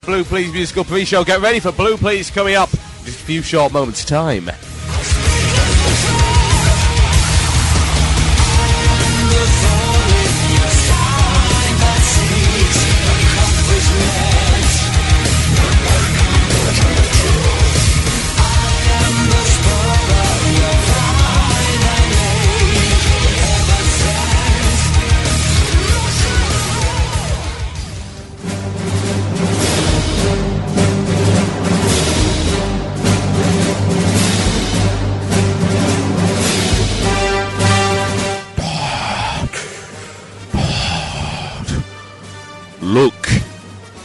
Blue Please musical pre-show. Get ready for Blue Please coming up in just a few short moments' time. Look,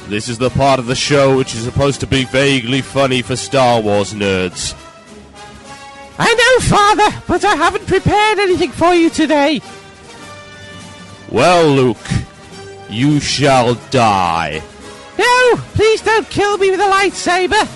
this is the part of the show which is supposed to be vaguely funny for Star Wars nerds. I know, Father, but I haven't prepared anything for you today. Well, Luke, you shall die. No, please don't kill me with a lightsaber.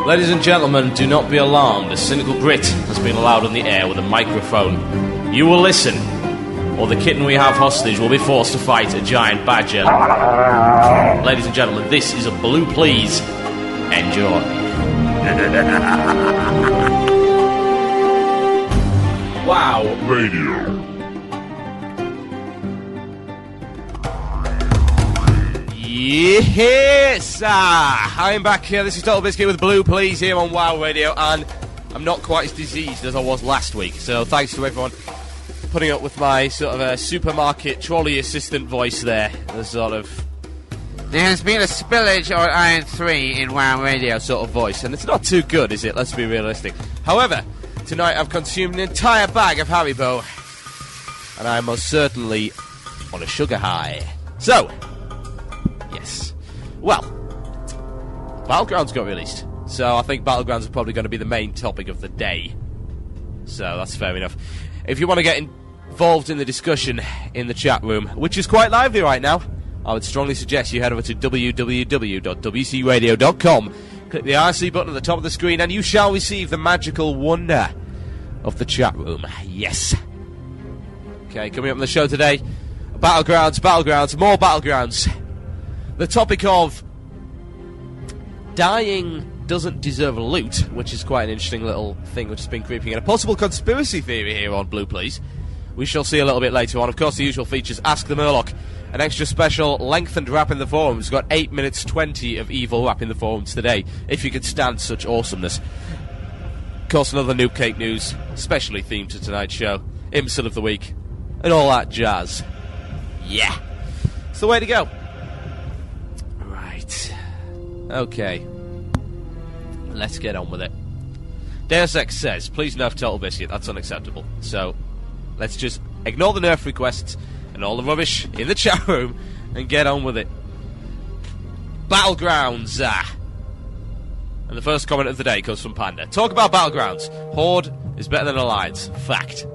Ladies and gentlemen, do not be alarmed. A cynical Brit has been allowed on the air with a microphone. You will listen, or the kitten we have hostage will be forced to fight a giant badger. Ladies and gentlemen, this is a Blue Please. Enjoy. Wow. Radio. Yes! I am back here. This is TotalBiscuit with Blue Please here on WoW Radio, and I'm not quite as diseased as I was last week, so thanks to everyone putting up with my sort of supermarket trolley assistant voice there. The sort of... There has been a spillage on Iron 3 in WoW Radio sort of voice, and it's not too good, is it? Let's be realistic. However, tonight I've consumed an entire bag of Haribos, and I'm most certainly on a sugar high. So... yes. Well, Battlegrounds got released, so I think Battlegrounds are probably going to be the main topic of the day. So that's fair enough. If you want to get involved in the discussion in the chat room, which is quite lively right now, I would strongly suggest you head over to www.wcradio.com, click the RC button at the top of the screen, and you shall receive the magical wonder of the chat room. Yes. Okay, coming up on the show today, Battlegrounds, more Battlegrounds. The topic of dying doesn't deserve loot, which is quite an interesting little thing which has been creeping in. A possible conspiracy theory here on Blue Please. We shall see a little bit later on. Of course, the usual features. Ask the Murloc. An extra special lengthened rap in the forums. We've got 8 minutes 20 of evil rap in the forums today, if you could stand such awesomeness. Of course, another Nubcake news, specially themed to tonight's show. Imbecile of the week. And all that jazz. Yeah. It's the way to go. Okay, let's get on with it. Deus Ex says, please nerf TotalBiscuit, that's unacceptable. So, let's just ignore the nerf requests and all the rubbish in the chat room and get on with it. Battlegrounds, and the first comment of the day comes from Panda. Talk about Battlegrounds. Horde is better than Alliance. Fact.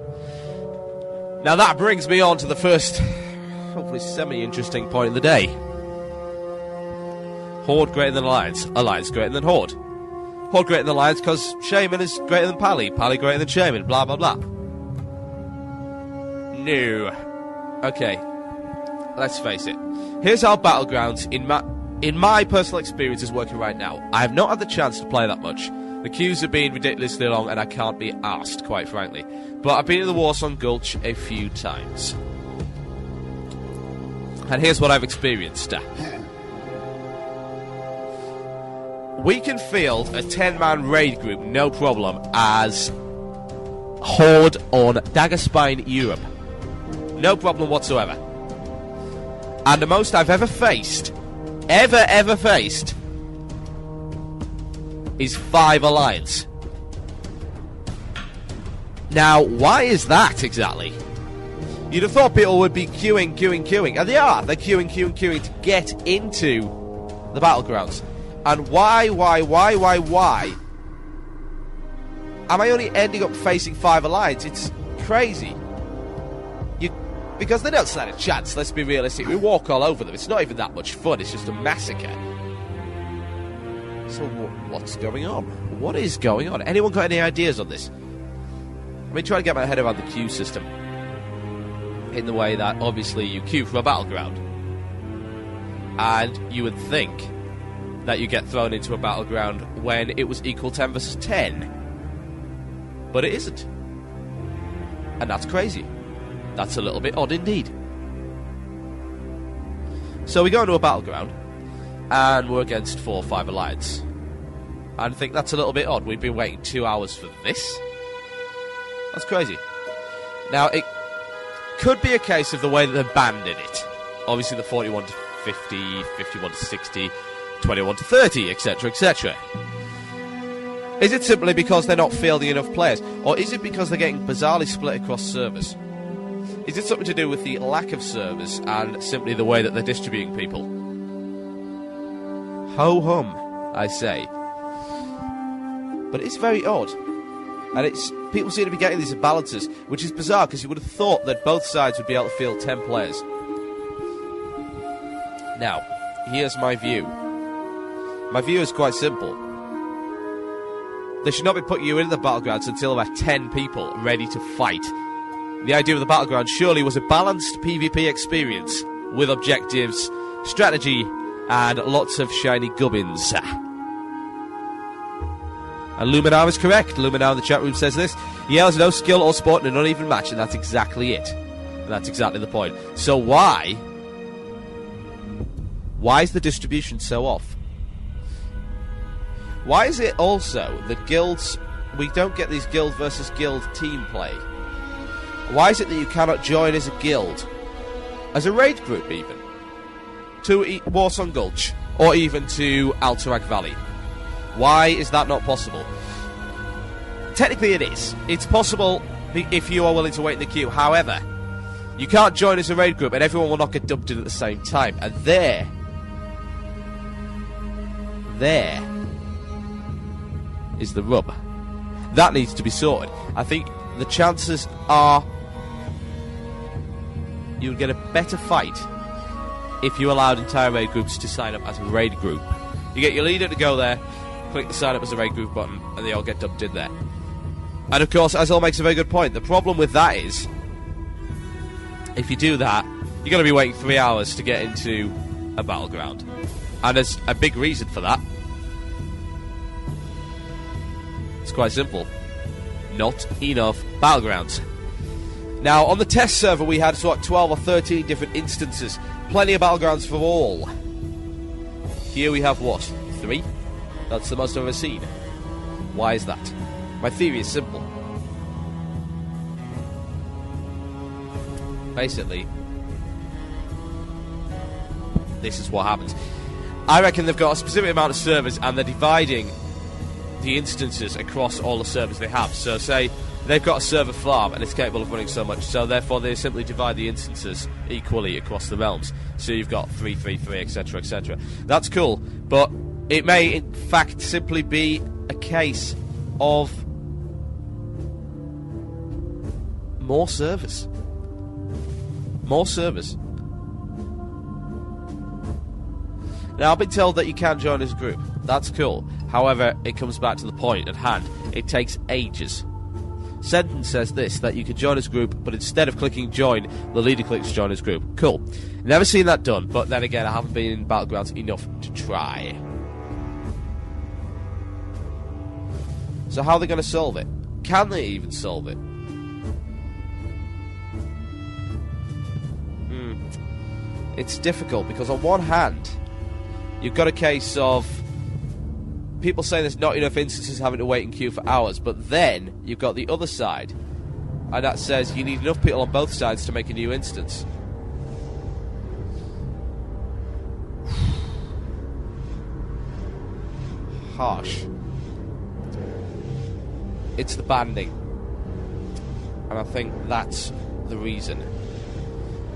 Now that brings me on to the first, hopefully semi-interesting point of the day. Horde greater than Alliance. Alliance greater than Horde. Horde greater than Alliance because Shaman is greater than Pally. Pally greater than Shaman. Blah, blah, blah. No. Okay. Let's face it. Here's how Battlegrounds, in my personal experience, is working right now. I have not had the chance to play that much. The queues have been ridiculously long and I can't be arsed, quite frankly. But I've been in the Warsong Gulch a few times. And here's what I've experienced. We can field a 10-man raid group, no problem, as Horde on Daggerspine Europe. No problem whatsoever. And the most I've ever faced, ever faced, is 5 Alliance. Now, why is that exactly? You'd have thought people would be queuing, and they are. They're queuing to get into the Battlegrounds. And why am I only ending up facing 5 Alliance? It's crazy. Because they don't stand a chance, let's be realistic. We walk all over them. It's not even that much fun. It's just a massacre. So what's going on? What is going on? Anyone got any ideas on this? I've been trying to get my head around the queue system. In the way that, obviously, you queue for a battleground. And you would think that you get thrown into a battleground when it was equal 10 versus 10. But it isn't. And that's crazy. That's a little bit odd indeed. So we go into a battleground, and we're against 4 or 5 alliance. And I think that's a little bit odd. We've been waiting 2 hours for this? That's crazy. Now, it could be a case of the way that they're banded it. Obviously the 41 to 50, 51 to 60, 21 to 30, etc, etc. Is it simply because they're not fielding enough players? Or is it because they're getting bizarrely split across servers? Is it something to do with the lack of servers and simply the way that they're distributing people? Ho-hum, I say. But it's very odd. And it's people seem to be getting these imbalances, which is bizarre because you would have thought that both sides would be able to field 10 players. Now, here's my view. My view is quite simple. They should not be putting you into the battlegrounds until there are 10 people ready to fight. The idea of the battleground surely was a balanced PvP experience with objectives, strategy, and lots of shiny gubbins. And Luminar is correct. Luminar in the chat room says this. Yeah, there's no skill or sport in an uneven match, and that's exactly it. And that's exactly the point. So why is the distribution so off? Why is it also that guilds, we don't get these guild versus guild team play? Why is it that you cannot join as a guild? As a raid group even? To Warsong Gulch, or even to Alterac Valley? Why is that not possible? Technically it is. It's possible if you are willing to wait in the queue. However, you can't join as a raid group and everyone will not get dumped in at the same time. And there is the rub. That needs to be sorted. I think the chances are you would get a better fight if you allowed entire raid groups to sign up as a raid group. You get your leader to go there, click the sign up as a raid group button, and they all get dumped in there. And of course, Azul makes a very good point. The problem with that is, if you do that, you're going to be waiting 3 hours to get into a battleground. And there's a big reason for that. It's quite simple. Not enough battlegrounds. Now, on the test server, we had sort of 12 or 13 different instances. Plenty of battlegrounds for all. Here we have what? 3? That's the most I've ever seen. Why is that? My theory is simple. Basically, this is what happens. I reckon they've got a specific amount of servers and they're dividing the instances across all the servers they have. So say they've got a server farm and it's capable of running so much, so therefore they simply divide the instances equally across the realms. So you've got 3, 3, 3, etc, etc. That's cool, but it may in fact simply be a case of more servers. More servers. Now, I've been told that you can join as a group. That's cool. However, it comes back to the point at hand. It takes ages. Sentence says this, that you can join as a group, but instead of clicking join, the leader clicks join as a group. Cool. Never seen that done, but then again, I haven't been in Battlegrounds enough to try. So how are they going to solve it? Can they even solve it? It's difficult, because on one hand, you've got a case of people saying there's not enough instances having to wait in queue for hours, but then you've got the other side, and that says you need enough people on both sides to make a new instance. Harsh. It's the banding, and I think that's the reason.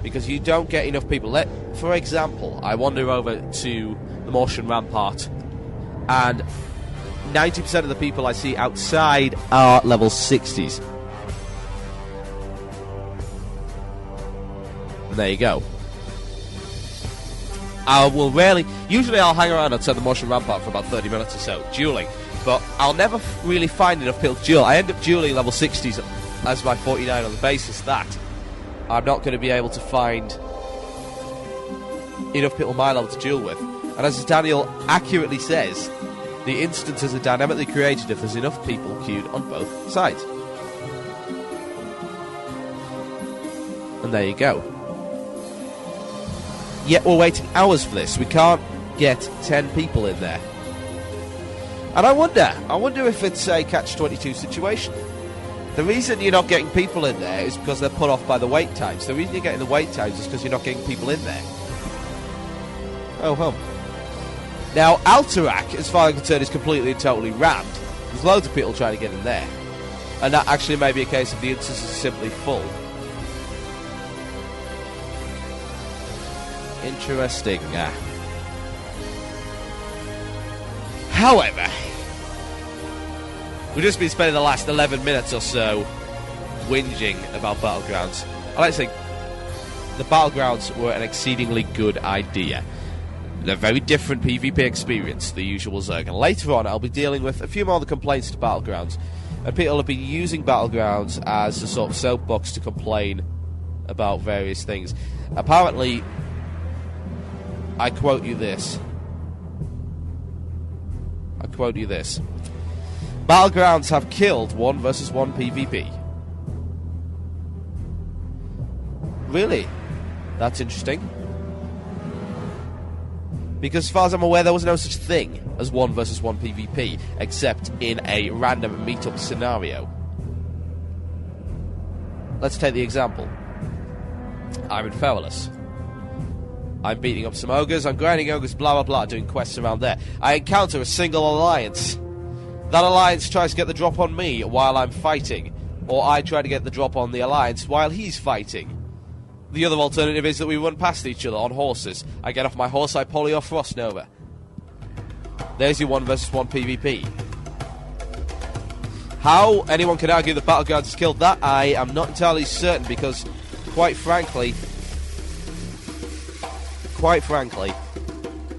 Because you don't get enough people. For example, I wander over to the Martian Rampart, and 90% of the people I see outside are level 60s. And there you go. Usually I'll hang around outside the Martian Rampart for about 30 minutes or so, dueling, but I'll never really find enough people to duel. I end up dueling level 60s as my 49 on the basis that I'm not going to be able to find enough people my level to duel with. And as Daniel accurately says, the instances are dynamically created if there's enough people queued on both sides. And there you go. Yet we're waiting hours for this. We can't get 10 people in there. And I wonder if it's a catch-22 situation. The reason you're not getting people in there is because they're put off by the wait times. The reason you're getting the wait times is because you're not getting people in there. Oh, hum. Now, Alterac, as far as I'm concerned, is completely and totally rammed. There's loads of people trying to get in there. And that actually may be a case of the instances are simply full. Interesting. However, we've just been spending the last 11 minutes or so whinging about Battlegrounds. I like to think the Battlegrounds were an exceedingly good idea. They're a very different PvP experience to the usual Zerg. And later on, I'll be dealing with a few more of the complaints to Battlegrounds. And people have been using Battlegrounds as a sort of soapbox to complain about various things. Apparently, I quote you this. Battlegrounds have killed 1 versus 1 PvP. Really? That's interesting. Because as far as I'm aware, there was no such thing as 1 versus 1 PvP, except in a random meetup scenario. Let's take the example. I'm in Feralus. I'm beating up some ogres, I'm grinding ogres, blah blah blah, doing quests around there. I encounter a single alliance. That alliance tries to get the drop on me while I'm fighting, or I try to get the drop on the alliance while he's fighting. The other alternative is that we run past each other on horses. I get off my horse, I poly off Frost Nova. There's your 1 versus 1 PvP. How anyone can argue that Battlegrounds has killed that, I am not entirely certain, because, quite frankly,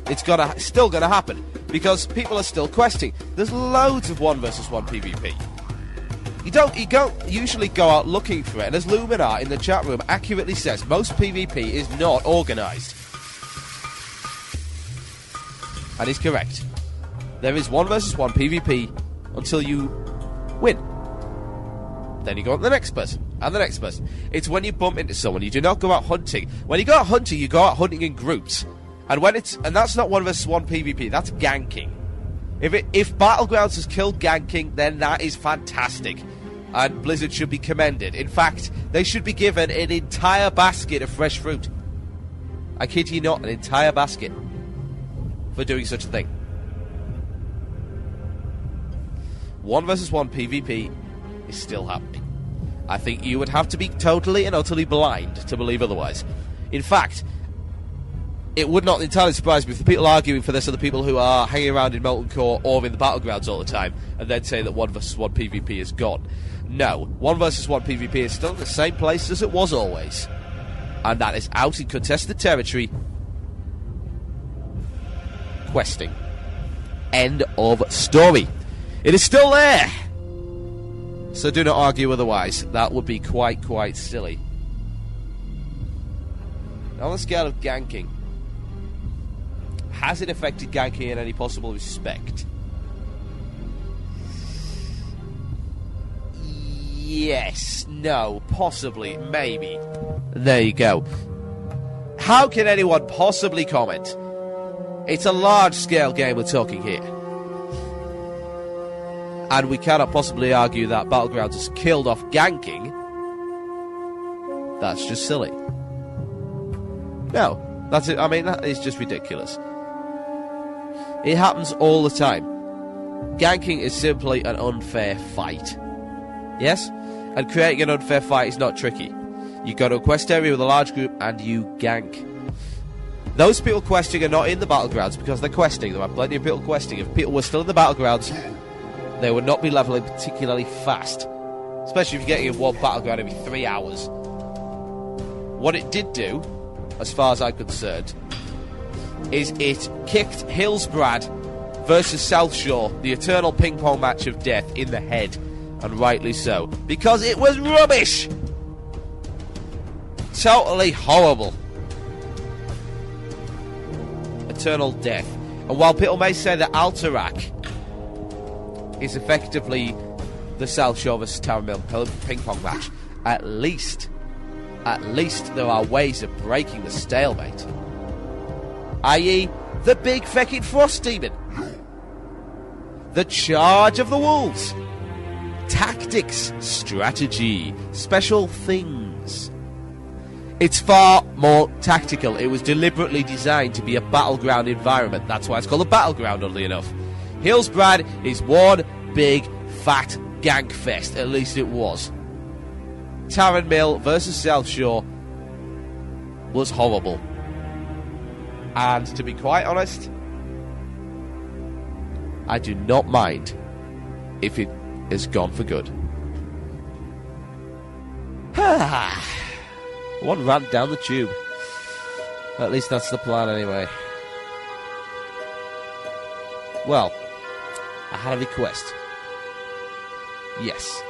it's still gonna happen, because people are still questing. There's loads of 1 versus 1 PvP. You don't usually go out looking for it, and as Luminar in the chat room accurately says, most PvP is not organised. And he's correct. There is 1 versus 1 PvP until you win. Then you go on to the next person, and the next person. It's when you bump into someone, you do not go out hunting. When you go out hunting, you go out hunting in groups. And that's not 1 versus 1 PvP, that's ganking. If Battlegrounds has killed ganking, then that is fantastic. And Blizzard should be commended. In fact, they should be given an entire basket of fresh fruit. I kid you not, an entire basket for doing such a thing. 1 versus 1 PvP is still happening. I think you would have to be totally and utterly blind to believe otherwise. In fact, it would not entirely surprise me if the people arguing for this are the people who are hanging around in Molten Core or in the Battlegrounds all the time, and then say that 1 versus 1 PvP is gone. No, 1 versus 1 PvP is still in the same place as it was always. And that is out in contested territory, questing. End of story. It is still there! So do not argue otherwise. That would be quite silly. On the scale of ganking, has it affected ganking in any possible respect? Yes, no, possibly, maybe. There you go. How can anyone possibly comment? It's a large-scale game we're talking here. And we cannot possibly argue that Battlegrounds has killed off ganking. That's just silly. No, that's it. I mean, that is just ridiculous. It happens all the time. Ganking is simply an unfair fight. Yes? And creating an unfair fight is not tricky. You go to a quest area with a large group and you gank. Those people questing are not in the Battlegrounds because they're questing. There are plenty of people questing. If people were still in the Battlegrounds, they would not be leveling particularly fast. Especially if you're getting in one Battleground every 3 hours. what it did do, as far as I'm concerned, is it kicked Hillsbrad versus South Shore, the eternal ping-pong match of death, in the head, and rightly so, because it was rubbish! Totally horrible. Eternal death. And while people may say that Alterac is effectively the South Shore vs Tower Mill ping-pong match, at least there are ways of breaking the stalemate. I.e., the big feckin' frost demon. The charge of the wolves. Tactics, strategy, special things. It's far more tactical. It was deliberately designed to be a battleground environment. That's why it's called a battleground, oddly enough. Hillsbrad is one big, fat gank fest. At least it was. Tarren Mill versus South Shore was horrible. And to be quite honest, I do not mind if it is gone for good. One rant down the tube. At least that's the plan anyway. Well, I had a request. Yes,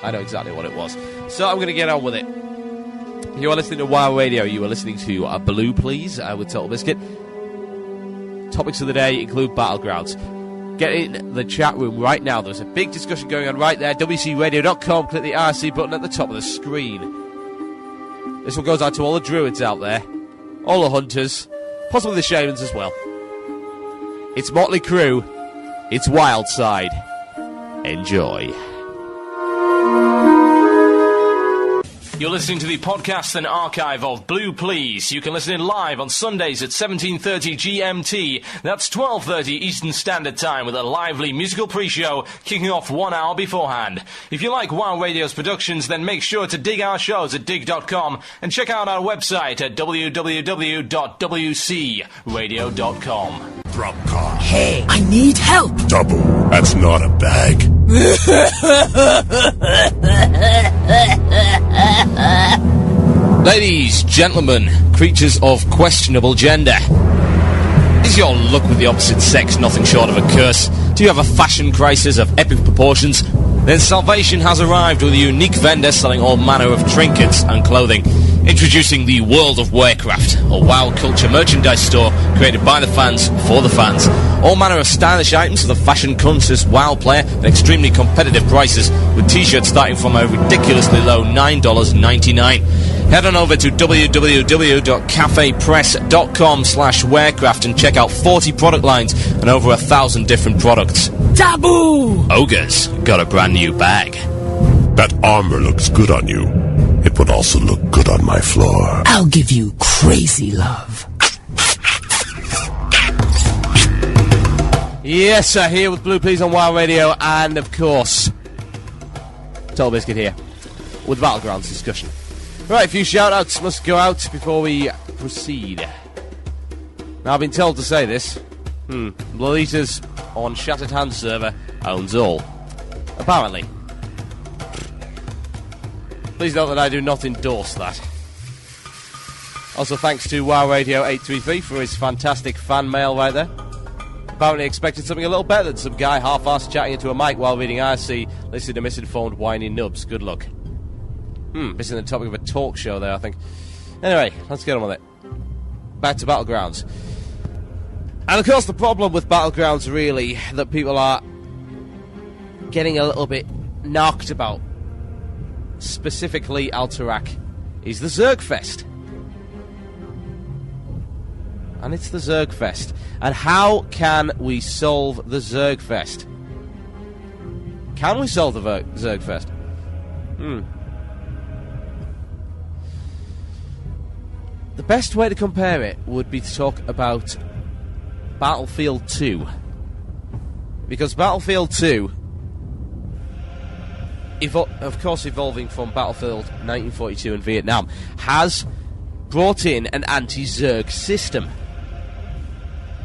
I know exactly what it was. So I'm going to get on with it. You are listening to WoW Radio. You are listening to Blue Please with TotalBiscuit. Topics of the day include Battlegrounds. Get in the chat room right now. There's a big discussion going on right there. WCRadio.com. Click the RC button at the top of the screen. This one goes out to all the druids out there. All the hunters. Possibly the shamans as well. It's Motley Crue. It's Wild Side. Enjoy. You're listening to the podcast and archive of Blue Please. You can listen in live on Sundays at 17:30 GMT. That's 12:30 Eastern Standard Time, with a lively musical pre-show kicking off 1 hour beforehand. If you like WoW Radio's productions, then make sure to dig our shows at dig.com and check out our website at www.wcradio.com. Drop car. Hey, I need help. Double. That's not a bag. Ladies, gentlemen, creatures of questionable gender. Is your luck with the opposite sex nothing short of a curse? Do you have a fashion crisis of epic proportions? Then salvation has arrived with a unique vendor selling all manner of trinkets and clothing. Introducing the World of Warcraft, a WoW culture merchandise store created by the fans for the fans. All manner of stylish items for the fashion-conscious WoW player at extremely competitive prices, with t-shirts starting from a ridiculously low $9.99. Head on over to www.cafepress.com/Warcraft and check out 40 product lines and over 1,000 different products. Taboo! Ogres got a brand new bag. That armor looks good on you. It would also look good on my floor. I'll give you crazy love. Yes, sir, here with Blue Please on WoW Radio, and of course, TotalBiscuit here with Battlegrounds discussion. Right, a few shout-outs must go out before we proceed. Now, I've been told to say this. Lolita's on Shattered Hands server owns all. Apparently. Please note that I do not endorse that. Also, thanks to WoW Radio 833 for his fantastic fan mail right there. Apparently expected something a little better than some guy half-assed chatting into a mic while reading IRC, listening to misinformed whiny nubs. Good luck. Missing the topic of a talk show there, I think. Anyway, let's get on with it. Back to Battlegrounds. And of course the problem with Battlegrounds, really, that people are getting a little bit knocked about, specifically Alterac, is the Zergfest. And it's the Zergfest. And how can we solve the Zergfest? Can we solve the Zergfest? The best way to compare it would be to talk about Battlefield 2. Because Battlefield 2, of course evolving from Battlefield 1942 in Vietnam, has brought in an anti-Zerg system.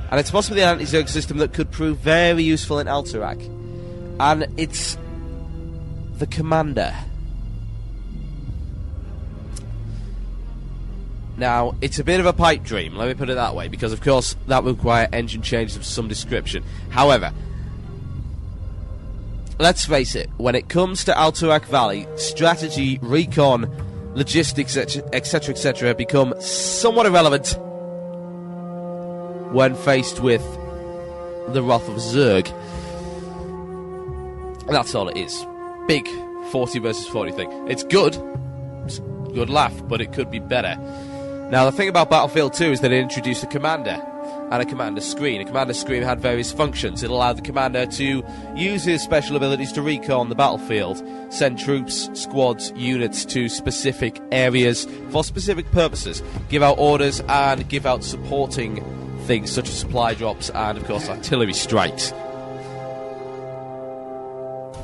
And it's possibly an anti-Zerg system that could prove very useful in Alterac. And it's the Commander. Now, it's a bit of a pipe dream, let me put it that way, because of course that would require engine changes of some description. However, let's face it, when it comes to Alterac Valley, strategy, recon, logistics, etc., etc., become somewhat irrelevant when faced with the wrath of Zerg. And that's all it is. Big 40 versus 40 thing. It's good. It's a good laugh, but it could be better. Now, the thing about Battlefield 2 is that it introduced a commander and a commander screen. A commander screen had various functions. It allowed the commander to use his special abilities to recon the battlefield, send troops, squads, units to specific areas for specific purposes, give out orders, and give out supporting things such as supply drops and, of course, artillery strikes.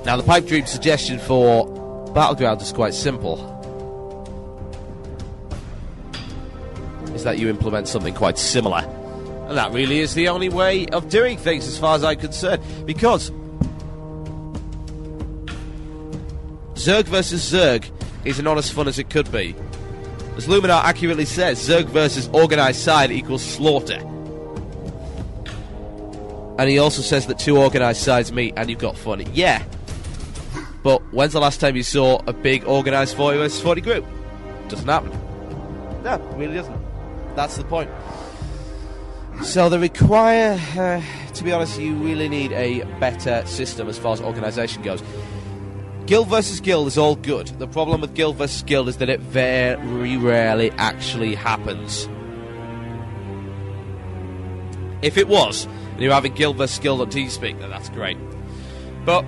Now, the pipe dream suggestion for Battlegrounds is quite simple. Is that you implement something quite similar. And that really is the only way of doing things as far as I'm concerned. Because Zerg versus Zerg is not as fun as it could be. As Luminar accurately says, Zerg versus organised side equals slaughter. And he also says that two organised sides meet and you've got fun. Yeah. But when's the last time you saw a big organised 40 versus 40 group? Doesn't happen. No, it really doesn't. That's the point. So they require, to be honest, you really need a better system as far as organisation goes. Guild versus guild is all good. The problem with guild versus guild is that it very rarely actually happens. If it was, and you're having guild versus guild on TeamSpeak, then that's great. But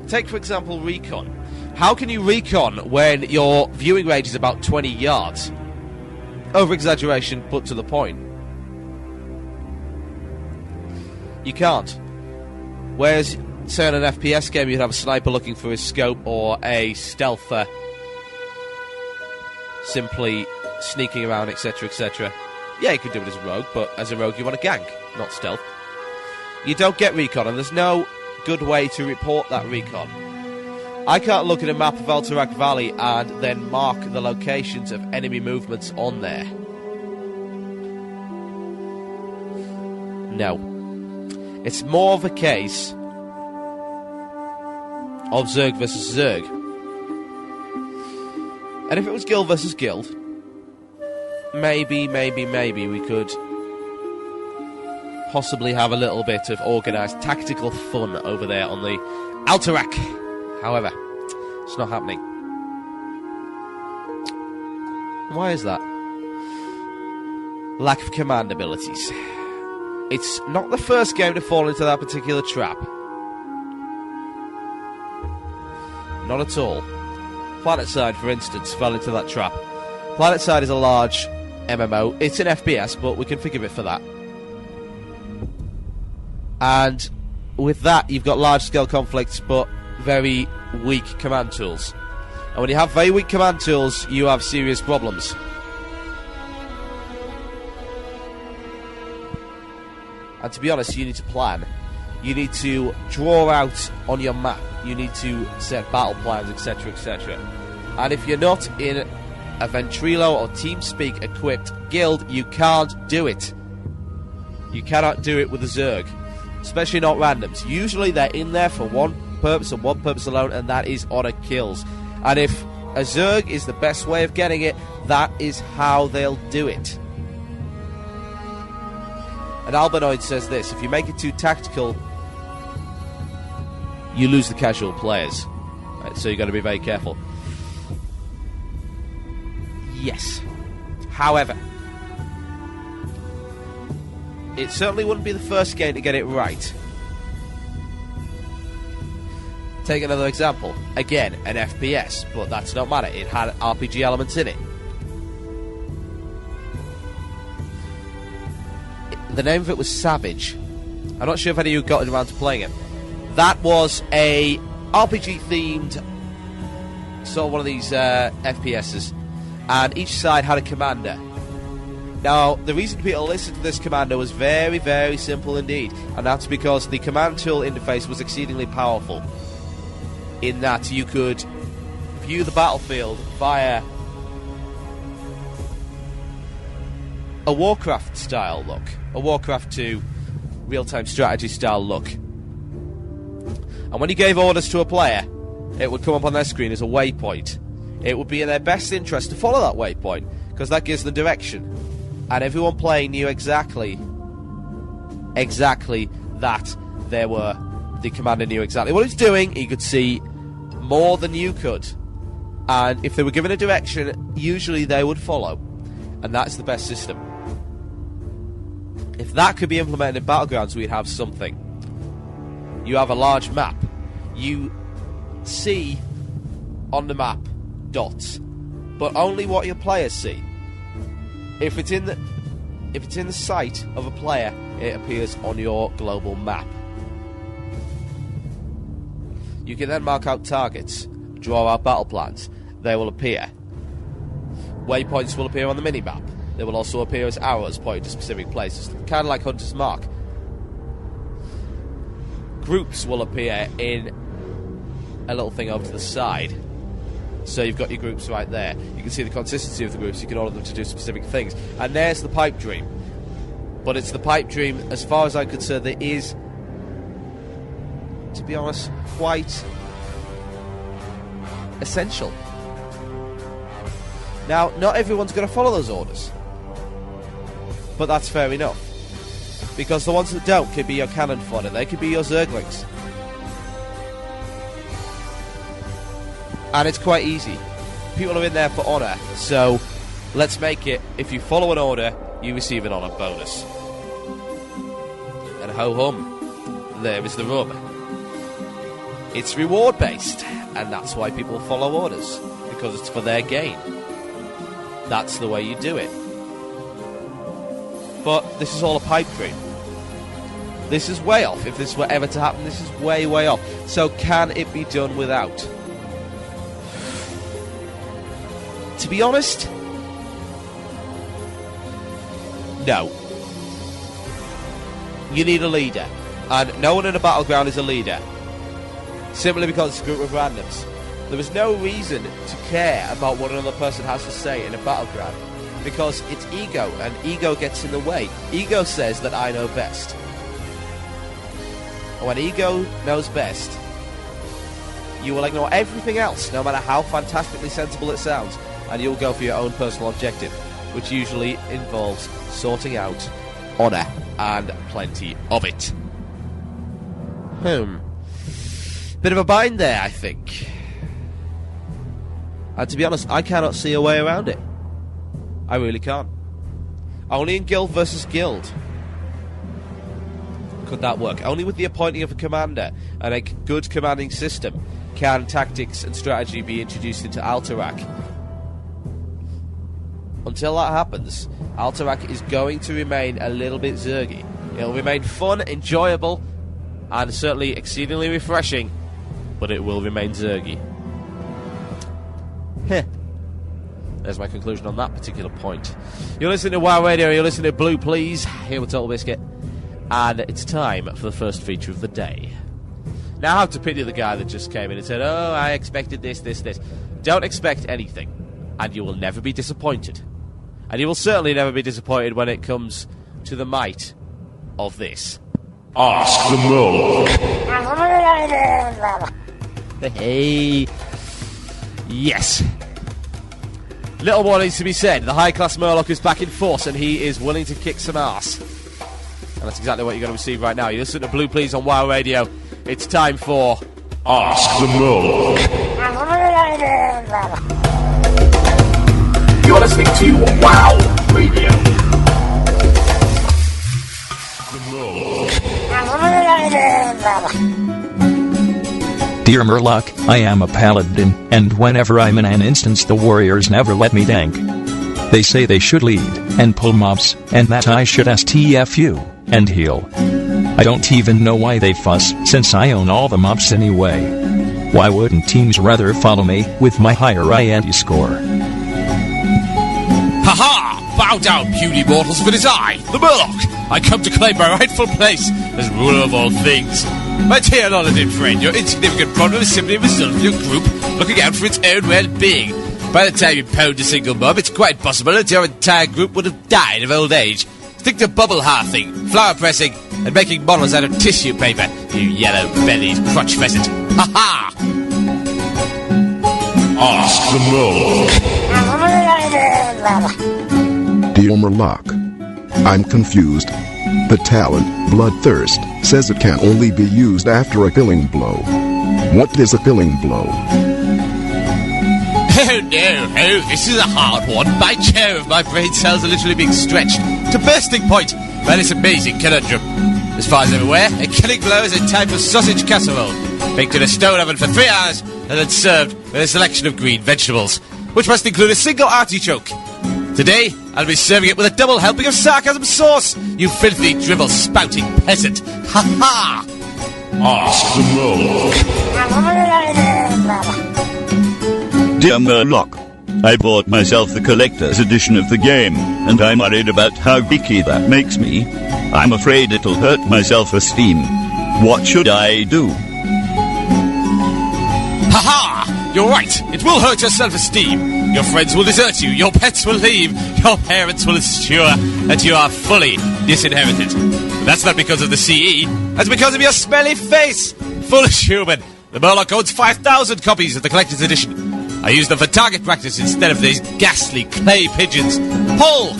take, for example, recon. How can you recon when your viewing range is about 20 yards? Over-exaggeration, but to the point. You can't. Whereas, say on an FPS game, you'd have a sniper looking for his scope, or a stealther simply sneaking around, etc., etc. Yeah, you could do it as a rogue, but as a rogue you want to gank, not stealth. You don't get recon, and there's no good way to report that recon. I can't look at a map of Alterac Valley and then mark the locations of enemy movements on there. No. It's more of a case of Zerg versus Zerg. And if it was Guild versus Guild, maybe we could possibly have a little bit of organised tactical fun over there on the Alterac. However, it's not happening. Why is that? Lack of command abilities. It's not the first game to fall into that particular trap. Not at all. PlanetSide, for instance, fell into that trap. PlanetSide is a large MMO. It's an FPS, but we can forgive it for that. And with that, you've got large-scale conflicts, but very weak command tools. And when you have very weak command tools, you have serious problems. And to be honest, you need to plan. You need to draw out on your map. You need to set battle plans, etc., etc. And if you're not in a Ventrilo or TeamSpeak equipped guild, you can't do it. You cannot do it with a Zerg. Especially not randoms. Usually they're in there for one purpose and one purpose alone, and that is honor kills. And if a Zerg is the best way of getting it, that is how they'll do it. And Albanoid says this: if you make it too tactical, you lose the casual players. Right, so you've got to be very careful. Yes. However, it certainly wouldn't be the first game to get it right. Take another example. Again, an FPS, but that's not matter. It had RPG elements in it. The name of it was Savage. I'm not sure if any of you got around to playing it. That was a RPG-themed sort of one of these FPSs, and each side had a commander. Now, the reason people listened to this commander was very, very simple indeed, and that's because the command tool interface was exceedingly powerful, in that you could view the battlefield via a Warcraft style look, a Warcraft 2 real-time strategy style look. And when you gave orders to a player, it would come up on their screen as a waypoint. It would be in their best interest to follow that waypoint, because that gives them direction. And everyone playing knew exactly that the commander knew exactly what he was doing. He could see more than you could. And if they were given a direction, usually they would follow. And that's the best system. If that could be implemented in Battlegrounds, we'd have something. You have a large map. You see on the map dots, but only what your players see. If it's in the sight of a player, it appears on your global map. You can then mark out targets, draw out battle plans. They will appear. Waypoints will appear on the mini-map. They will also appear as arrows pointing to specific places, kind of like Hunter's Mark. Groups will appear in a little thing over to the side. So you've got your groups right there. You can see the consistency of the groups. You can order them to do specific things. And there's the pipe dream. But it's the pipe dream, as far as I'm concerned, that is, to be honest, quite essential. Now, not everyone's going to follow those orders. But that's fair enough. Because the ones that don't could be your cannon fodder. They could be your Zerglings. And it's quite easy. People are in there for honour. So, let's make it, if you follow an order, you receive an honour bonus. And ho-hum, there is the rub. It's reward-based. And that's why people follow orders. Because it's for their gain. That's the way you do it. But this is all a pipe dream. This is way off. If this were ever to happen, this is way, way off. So can it be done without? To be honest, no. You need a leader. And no one in a battleground is a leader. Simply because it's a group of randoms. There is no reason to care about what another person has to say in a battleground. Because it's ego, and ego gets in the way. Ego says that I know best. And when ego knows best, you will ignore everything else, no matter how fantastically sensible it sounds, and you'll go for your own personal objective, which usually involves sorting out honour and plenty of it. Bit of a bind there, I think. And to be honest, I cannot see a way around it. I really can't. Only in guild versus guild could that work. Only with the appointing of a commander and a good commanding system can tactics and strategy be introduced into Alterac. Until that happens, Alterac is going to remain a little bit zergy. It'll remain fun, enjoyable, and certainly exceedingly refreshing, but it will remain zergy. Heh. There's my conclusion on that particular point. You're listening to WoW Radio, you're listening to Blue Please, here with TotalBiscuit, and it's time for the first feature of the day. Now I have to pity the guy that just came in and said, oh, I expected this. Don't expect anything, and you will never be disappointed. And you will certainly never be disappointed when it comes to the might of this. Ask the Murloc. Hey. Yes. Little more needs to be said. The high-class Murloc is back in force, and he is willing to kick some ass. And that's exactly what you're going to receive right now. You listen to Blue Please on WoW Radio. It's time for... Ask the Murloc. You're listening to WoW Radio. The Murloc. Dear Murloc, I am a paladin, and whenever I'm in an instance the warriors never let me tank. They say they should lead, and pull mobs, and that I should STFU, and heal. I don't even know why they fuss, since I own all the mobs anyway. Why wouldn't teams rather follow me, with my higher INT score? Ha-ha! Bow down, puny mortals, for it is I, the Murloc! I come to claim my rightful place as ruler of all things. My dear knowledge friend, your insignificant problem is simply a result of your group looking out for its own well-being. By the time you pound a single mob, it's quite possible that your entire group would have died of old age. Stick to bubble hearthing, flower pressing, and making models out of tissue paper, you yellow-bellied crotch pheasant. Ha ha! Ask the Murloc. Dear Murloc, I'm confused. The talent, Bloodthirst, says it can only be used after a killing blow. What is a killing blow? Oh no, this is a hard one. By Jove, my brain cells are literally being stretched to bursting point by this amazing conundrum. As far as I'm aware, a killing blow is a type of sausage casserole, baked in a stone oven for 3 hours, and then served with a selection of green vegetables, which must include a single artichoke. Today, I'll be serving it with a double helping of sarcasm sauce, you filthy drivel-spouting peasant. Ha ha! Ask the Murloc. Dear Murloc, I bought myself the collector's edition of the game, and I'm worried about how geeky that makes me. I'm afraid it'll hurt my self-esteem. What should I do? Ha ha! You're right, it will hurt your self-esteem. Your friends will desert you, your pets will leave, your parents will ensure that you are fully disinherited. But that's not because of the CE, that's because of your smelly face! Foolish human! The Murloc owns 5,000 copies of the collector's edition. I use them for target practice instead of these ghastly clay pigeons. Pull!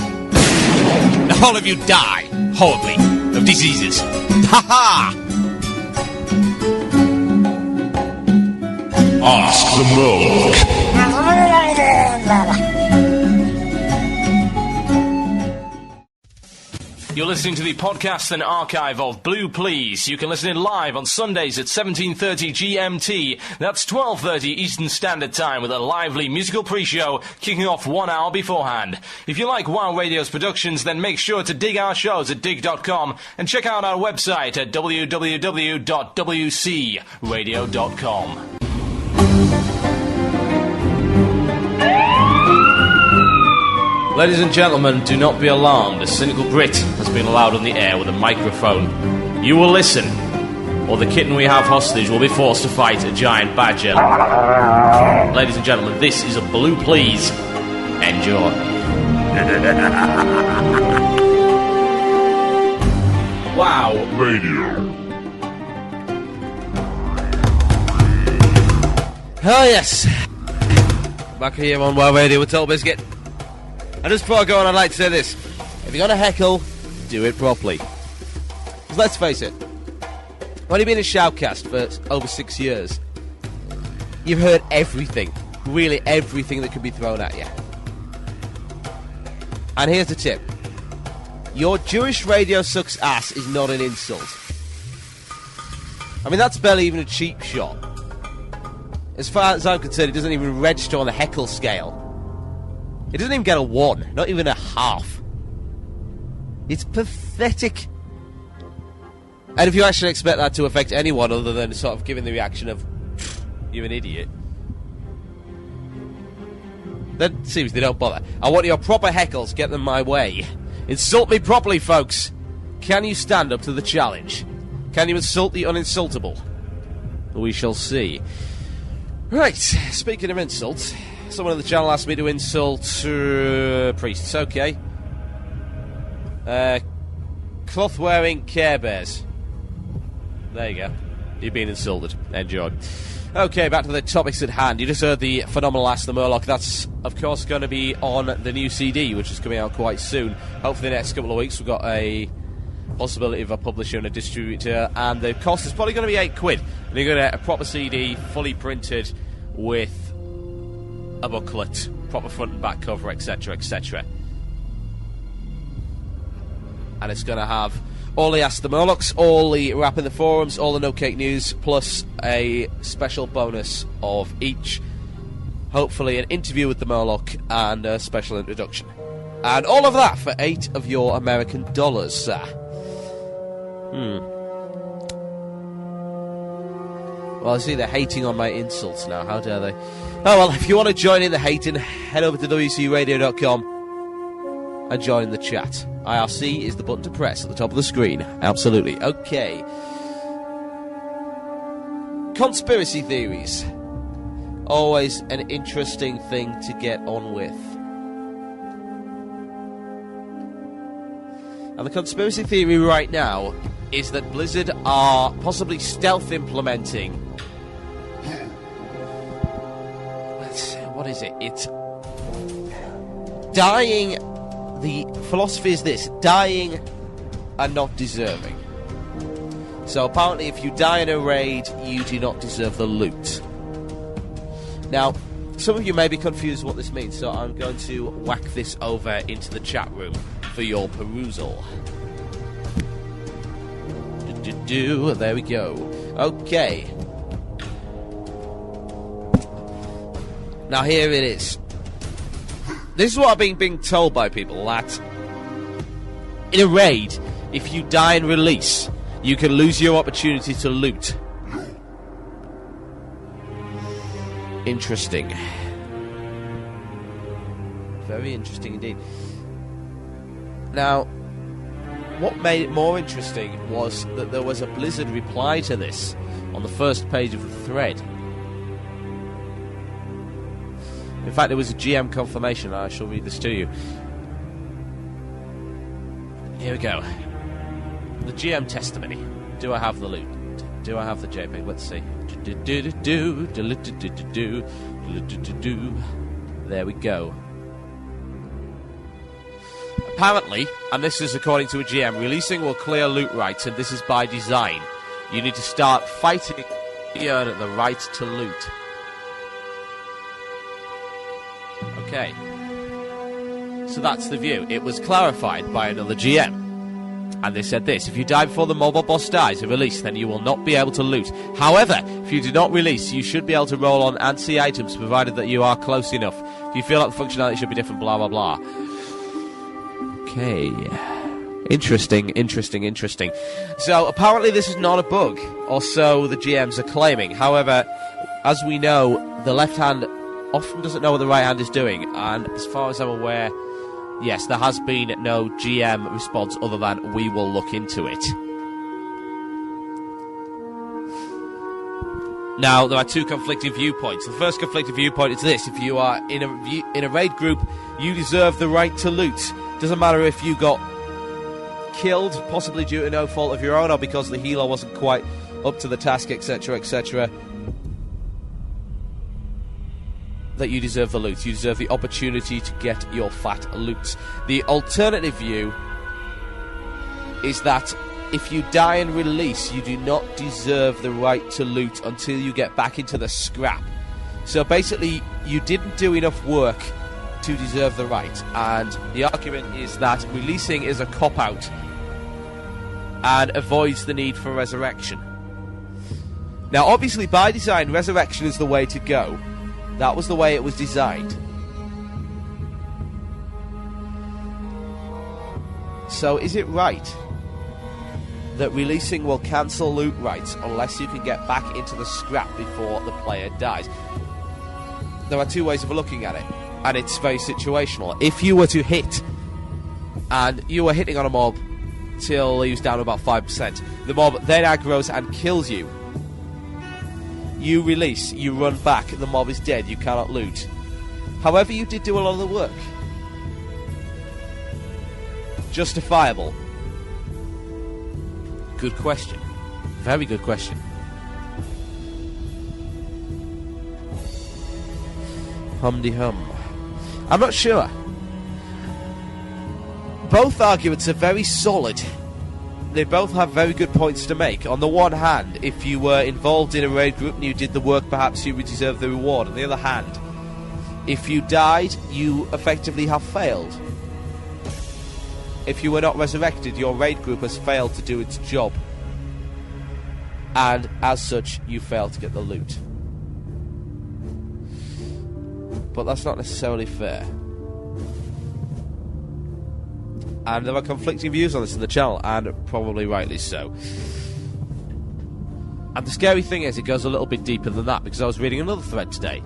Now all of you die, horribly, of diseases. Ha ha! Ask the Murloc. You're listening to the podcast and archive of Blue Please. You can listen in live on Sundays at 17:30 GMT. That's 12:30 Eastern Standard Time with a lively musical pre-show kicking off 1 hour beforehand. If you like WoW Radio's productions, then make sure to dig our shows at dig.com and check out our website at www.wcradio.com. Ladies and gentlemen, do not be alarmed. A cynical Brit has been allowed on the air with a microphone. You will listen, or the kitten we have hostage will be forced to fight a giant badger. Ladies and gentlemen, this is a Blue Please. Enjoy. Wow. Radio. Oh yes. Back here on WoW Radio with TotalBiscuit. And just before I go on, I'd like to say this. If you're going to heckle, do it properly. Because let's face it, when you've been in Shoutcast for over 6 years, you've heard everything. Really everything that could be thrown at you. And here's the tip. Your Jewish radio sucks ass is not an insult. I mean, that's barely even a cheap shot. As far as I'm concerned, it doesn't even register on the heckle scale. It doesn't even get a 1, not even a half. It's pathetic. And if you actually expect that to affect anyone other than sort of giving the reaction of, you're an idiot, then seriously, don't bother. I want your proper heckles, get them my way. Insult me properly, folks. Can you stand up to the challenge? Can you insult the uninsultable? We shall see. Right, speaking of insults, someone on the channel asked me to insult priests. Okay. Cloth-wearing Care Bears. There you go. You've been insulted. Enjoy. Okay, back to the topics at hand. You just heard the phenomenal Ask the Murloc. That's, of course, going to be on the new CD, which is coming out quite soon. Hopefully the next couple of weeks we've got a possibility of a publisher and a distributor, and the cost is probably going to be £8. And you're going to get a proper CD, fully printed, with a booklet, proper front and back cover, etc, etc. And it's going to have all the Ask the Murlocs, all the rap in the forums, all the Nubcake news, plus a special bonus of each. Hopefully an interview with the Murloc and a special introduction. And all of that for $8 of your American dollars, sir. Well, I see they're hating on my insults now. How dare they? Oh, well, if you want to join in the hating, head over to wcradio.com and join the chat. IRC is the button to press at the top of the screen. Absolutely. Okay. Conspiracy theories. always an interesting thing to get on with. And the conspiracy theory right now is that Blizzard are possibly stealth implementing. What is it? It's dying. The philosophy is this: dying and not deserving. So apparently if you die in a raid, you do not deserve the loot. Now, some of you may be confused what this means, so I'm going to whack this over into the chat room for your perusal. There we go. Okay. Now here it is. This is what I've been being told by people, that in a raid, if you die in release, you can lose your opportunity to loot. Interesting. Very interesting indeed. Now, what made it more interesting was that there was a Blizzard reply to this on the first page of the thread. In fact, it was a GM confirmation, and I shall read this to you. Here we go. The GM testimony. Do I have the loot? Do I have the JPEG? Let's see. There we go. Apparently, and this is according to a GM, releasing will clear loot rights, and this is by design. You need to start fighting to earn the right to loot. Okay. So that's the view. It was clarified by another GM. And they said this: if you die before the mob or boss dies in release, then you will not be able to loot. However, if you do not release, you should be able to roll on and see items, provided that you are close enough. If you feel like the functionality should be different, blah, blah, blah. Okay. Interesting. So, apparently this is not a bug, or so the GMs are claiming. However, as we know, the left hand often doesn't know what the right hand is doing, and as far as I'm aware, yes, there has been no GM response other than "we will look into it." Now, there are two conflicting viewpoints. The first conflicting viewpoint is this: if you are in a raid group, you deserve the right to loot. Doesn't matter if you got killed, possibly due to no fault of your own, or because the healer wasn't quite up to the task, etc., etc., that you deserve the loot. You deserve the opportunity to get your fat loot. The alternative view is that if you die in release, you do not deserve the right to loot until you get back into the scrap. So basically, you didn't do enough work to deserve the right, and the argument is that releasing is a cop-out and avoids the need for resurrection. Now, obviously, by design, resurrection is the way to go. That was the way it was designed. So, is it right that releasing will cancel loot rights unless you can get back into the scrap before the player dies? There are two ways of looking at it, and it's very situational. If you were to hit, and you were hitting on a mob till he was down to about 5%, the mob then aggroes and kills you. You release, you run back, the mob is dead, you cannot loot. However, you did do a lot of the work. Justifiable? Good question. Very good question. Hum-de-hum. I'm not sure. Both arguments are very solid. They both have very good points to make. On the one hand, if you were involved in a raid group and you did the work, perhaps you would deserve the reward. On the other hand, if you died, you effectively have failed. If you were not resurrected, your raid group has failed to do its job. And as such, you failed to get the loot. But that's not necessarily fair. And there are conflicting views on this in the channel, and probably rightly so. And the scary thing is, it goes a little bit deeper than that, because I was reading another thread today,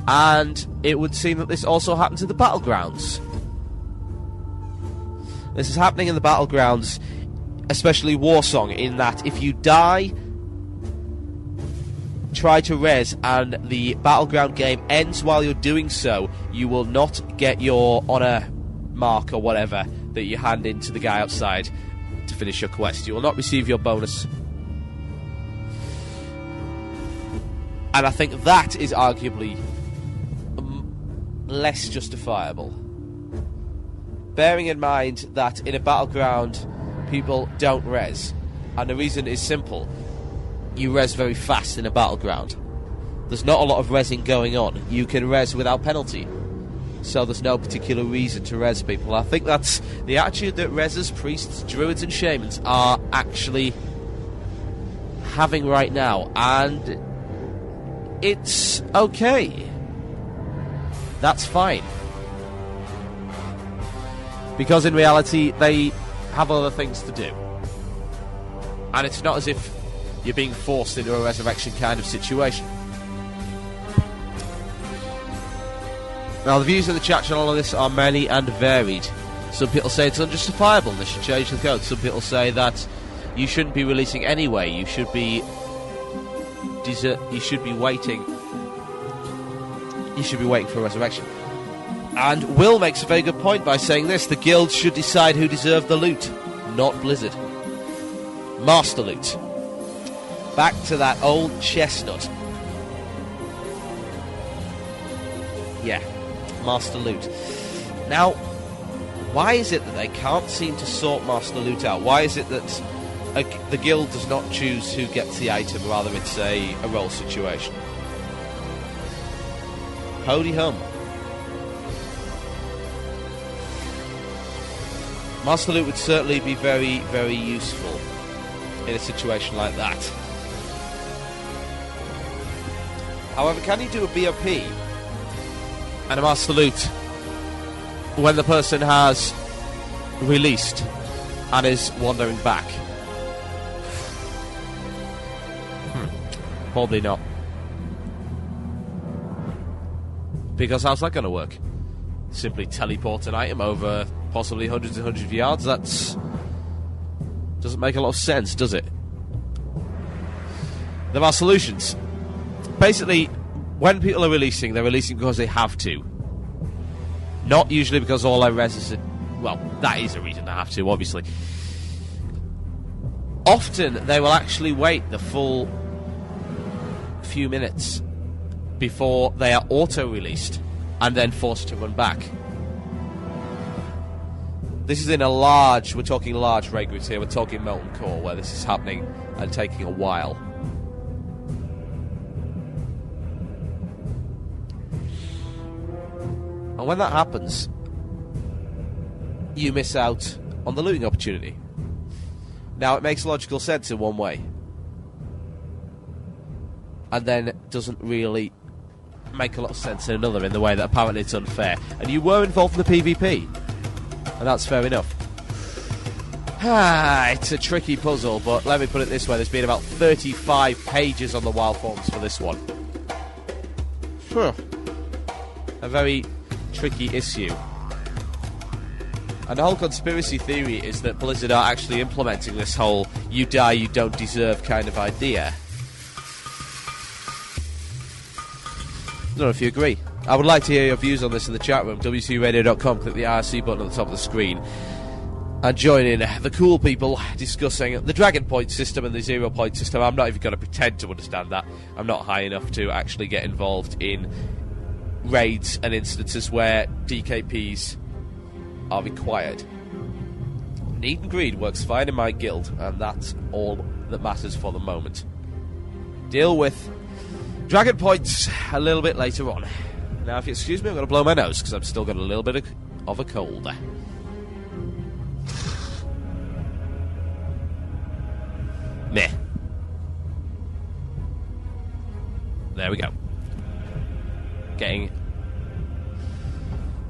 and it would seem that this also happens in the Battlegrounds. This is happening in the try to res and the Battleground game ends while you're doing so, you will not get your honour mark or whatever that you hand in to the guy outside to finish your quest. You will not receive your bonus. And I think that is arguably less justifiable. Bearing in mind that in a Battleground, people don't res. And the reason is simple. You res very fast in a Battleground. There's not a lot of resing going on. You can res without penalty. So there's no particular reason to res people. I think that's the attitude that resers, priests, druids and shamans are actually having right now. And it's okay. That's fine. Because in reality, they have other things to do. And it's not as if you're being forced into a resurrection kind of situation. Now, the views in the chat channel on this are many and varied. Some people say it's unjustifiable, they should change the code. Some people say that you shouldn't be releasing anyway. You should be waiting. You should be waiting for a resurrection. And Will makes a very good point by saying this: the guilds should decide who deserved the loot, not Blizzard. Master loot. Back to that old chestnut. Yeah, master loot. Now, why is it that they can't seem to sort master loot out? Why is it that the guild does not choose who gets the item, rather it's a roll situation? Howdy hum. Master loot would certainly be very, very useful in a situation like that. However, can you do a BOP and a master loot when the person has released and is wandering back? Probably not. Because how's that going to work? Simply teleport an item over possibly hundreds and hundreds of yards? That's... doesn't make a lot of sense, does it? There are solutions. Basically, when people are releasing, they're releasing because they have to. Not usually because all their res is... well, that is a reason they have to, obviously. Often, they will actually wait the full few minutes before they are auto-released and then forced to run back. This is in a large... we're talking large raid groups here. We're talking Molten Core, where this is happening and taking a while. And when that happens, you miss out on the looting opportunity. Now, it makes logical sense in one way, and then it doesn't really make a lot of sense in another, in the way that apparently it's unfair. And you were involved in the PvP, and that's fair enough. It's a tricky puzzle, but let me put it this way: there's been about 35 pages on the wild forms for this one. A very tricky issue. And the whole conspiracy theory is that Blizzard are actually implementing this whole you die, you don't deserve kind of idea. I don't know if you agree. I would like to hear your views on this in the chat room. WCRadio.com, click the IRC button on the top of the screen and join in the cool people discussing the Dragon Point system and the 0 point system. I'm not even going to pretend to understand that. I'm not high enough to actually get involved in raids and instances where DKPs are required. Need and greed works fine in my guild, and that's all that matters for the moment. Deal with Dragon Points a little bit later on. Now, if you excuse me, I'm going to blow my nose because I've still got a little bit of a cold. Meh. There we go. Getting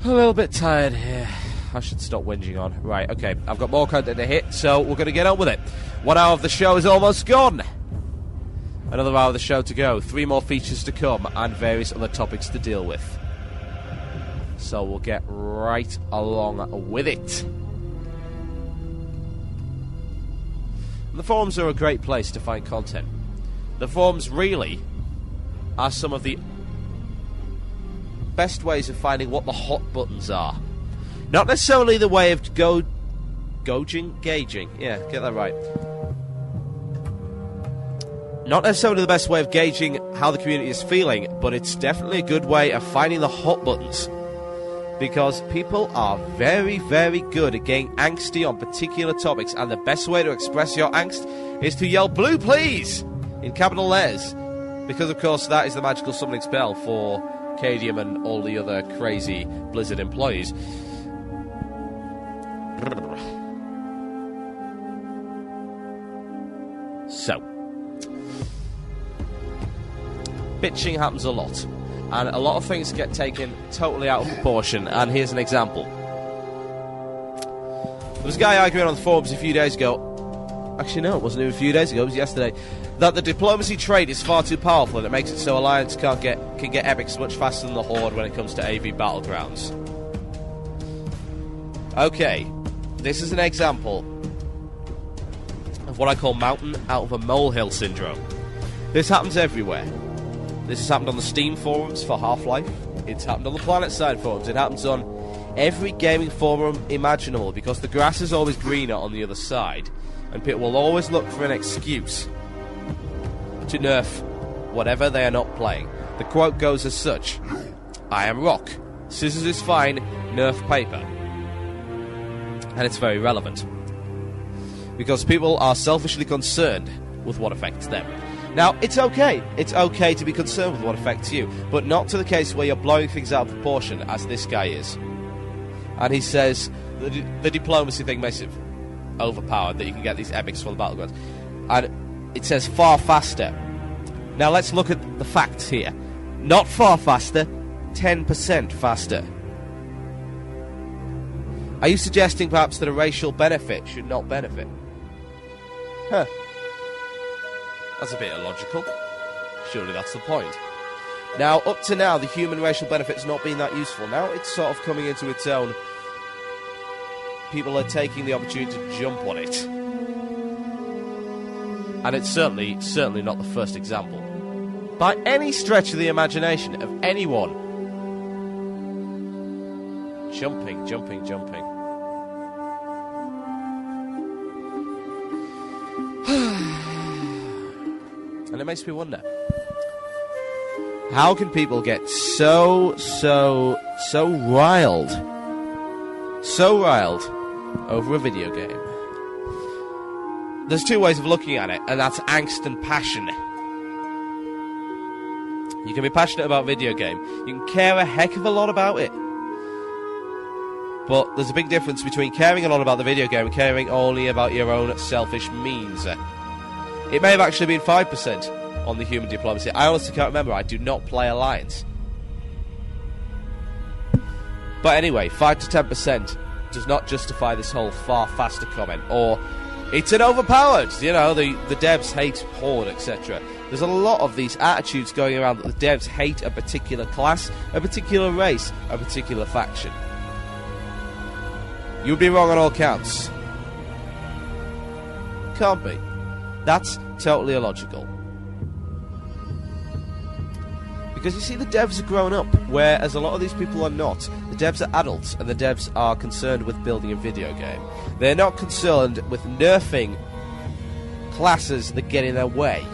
a little bit tired here. I should stop whinging on. Right, okay. I've got more content to hit, so we're going to get on with it. 1 hour of the show is almost gone. Another hour of the show to go. 3 more features to come and various other topics to deal with. So we'll get right along with it. The forums are a great place to find content. The forums really are some of the best ways of finding what the hot buttons are. Not necessarily the way of gauging? Yeah, get that right. Not necessarily the best way of gauging how the community is feeling, but it's definitely a good way of finding the hot buttons. Because people are very, very good at getting angsty on particular topics, and the best way to express your angst is to yell "Blue, please!" in capital letters. Because, of course, that is the magical summoning spell for Cadium and all the other crazy Blizzard employees. So, bitching happens a lot, and a lot of things get taken totally out of proportion, and here's an example. There was a guy arguing on the forums a few days ago, actually no, it wasn't even a few days ago, it was yesterday, that the diplomacy trait is far too powerful and it makes it so Alliance can get epics much faster than the Horde when it comes to AV Battlegrounds. Okay, this is an example of what I call mountain out of a molehill syndrome. This happens everywhere. This has happened on the Steam forums for Half-Life. It's happened on the PlanetSide forums. It happens on every gaming forum imaginable, because the grass is always greener on the other side, and people will always look for an excuse to nerf whatever they are not playing. The quote goes as such: "I am rock. Scissors is fine. Nerf paper." And it's very relevant, because people are selfishly concerned with what affects them. Now, it's okay. It's okay to be concerned with what affects you, but not to the case where you're blowing things out of proportion, as this guy is. And he says the diplomacy thing makes it overpowered, that you can get these epics from the Battlegrounds. And it says far faster. Now, let's look at the facts here. Not far faster, 10% faster. Are you suggesting perhaps that a racial benefit should not benefit? Huh. That's a bit illogical. Surely that's the point. Now, up to now, the human racial benefit's not been that useful. Now it's sort of coming into its own. People are taking the opportunity to jump on it. And it's certainly not the first example, by any stretch of the imagination, of anyone jumping. And it makes me wonder, how can people get so riled over a video game? There's two ways of looking at it, and that's angst and passion. You can be passionate about video game. You can care a heck of a lot about it. But there's a big difference between caring a lot about the video game and caring only about your own selfish means. It may have actually been 5% on the human diplomacy. I honestly can't remember. I do not play Alliance. But anyway, 5 to 10% does not justify this whole far faster comment, or it's an overpowered, the devs hate Horde, etc. There's a lot of these attitudes going around that the devs hate a particular class, a particular race, a particular faction. You'd be wrong on all counts. Can't be. That's totally illogical. Because you see, the devs are grown up, whereas a lot of these people are not. The devs are adults, and the devs are concerned with building a video game. They're not concerned with nerfing classes that get in their way.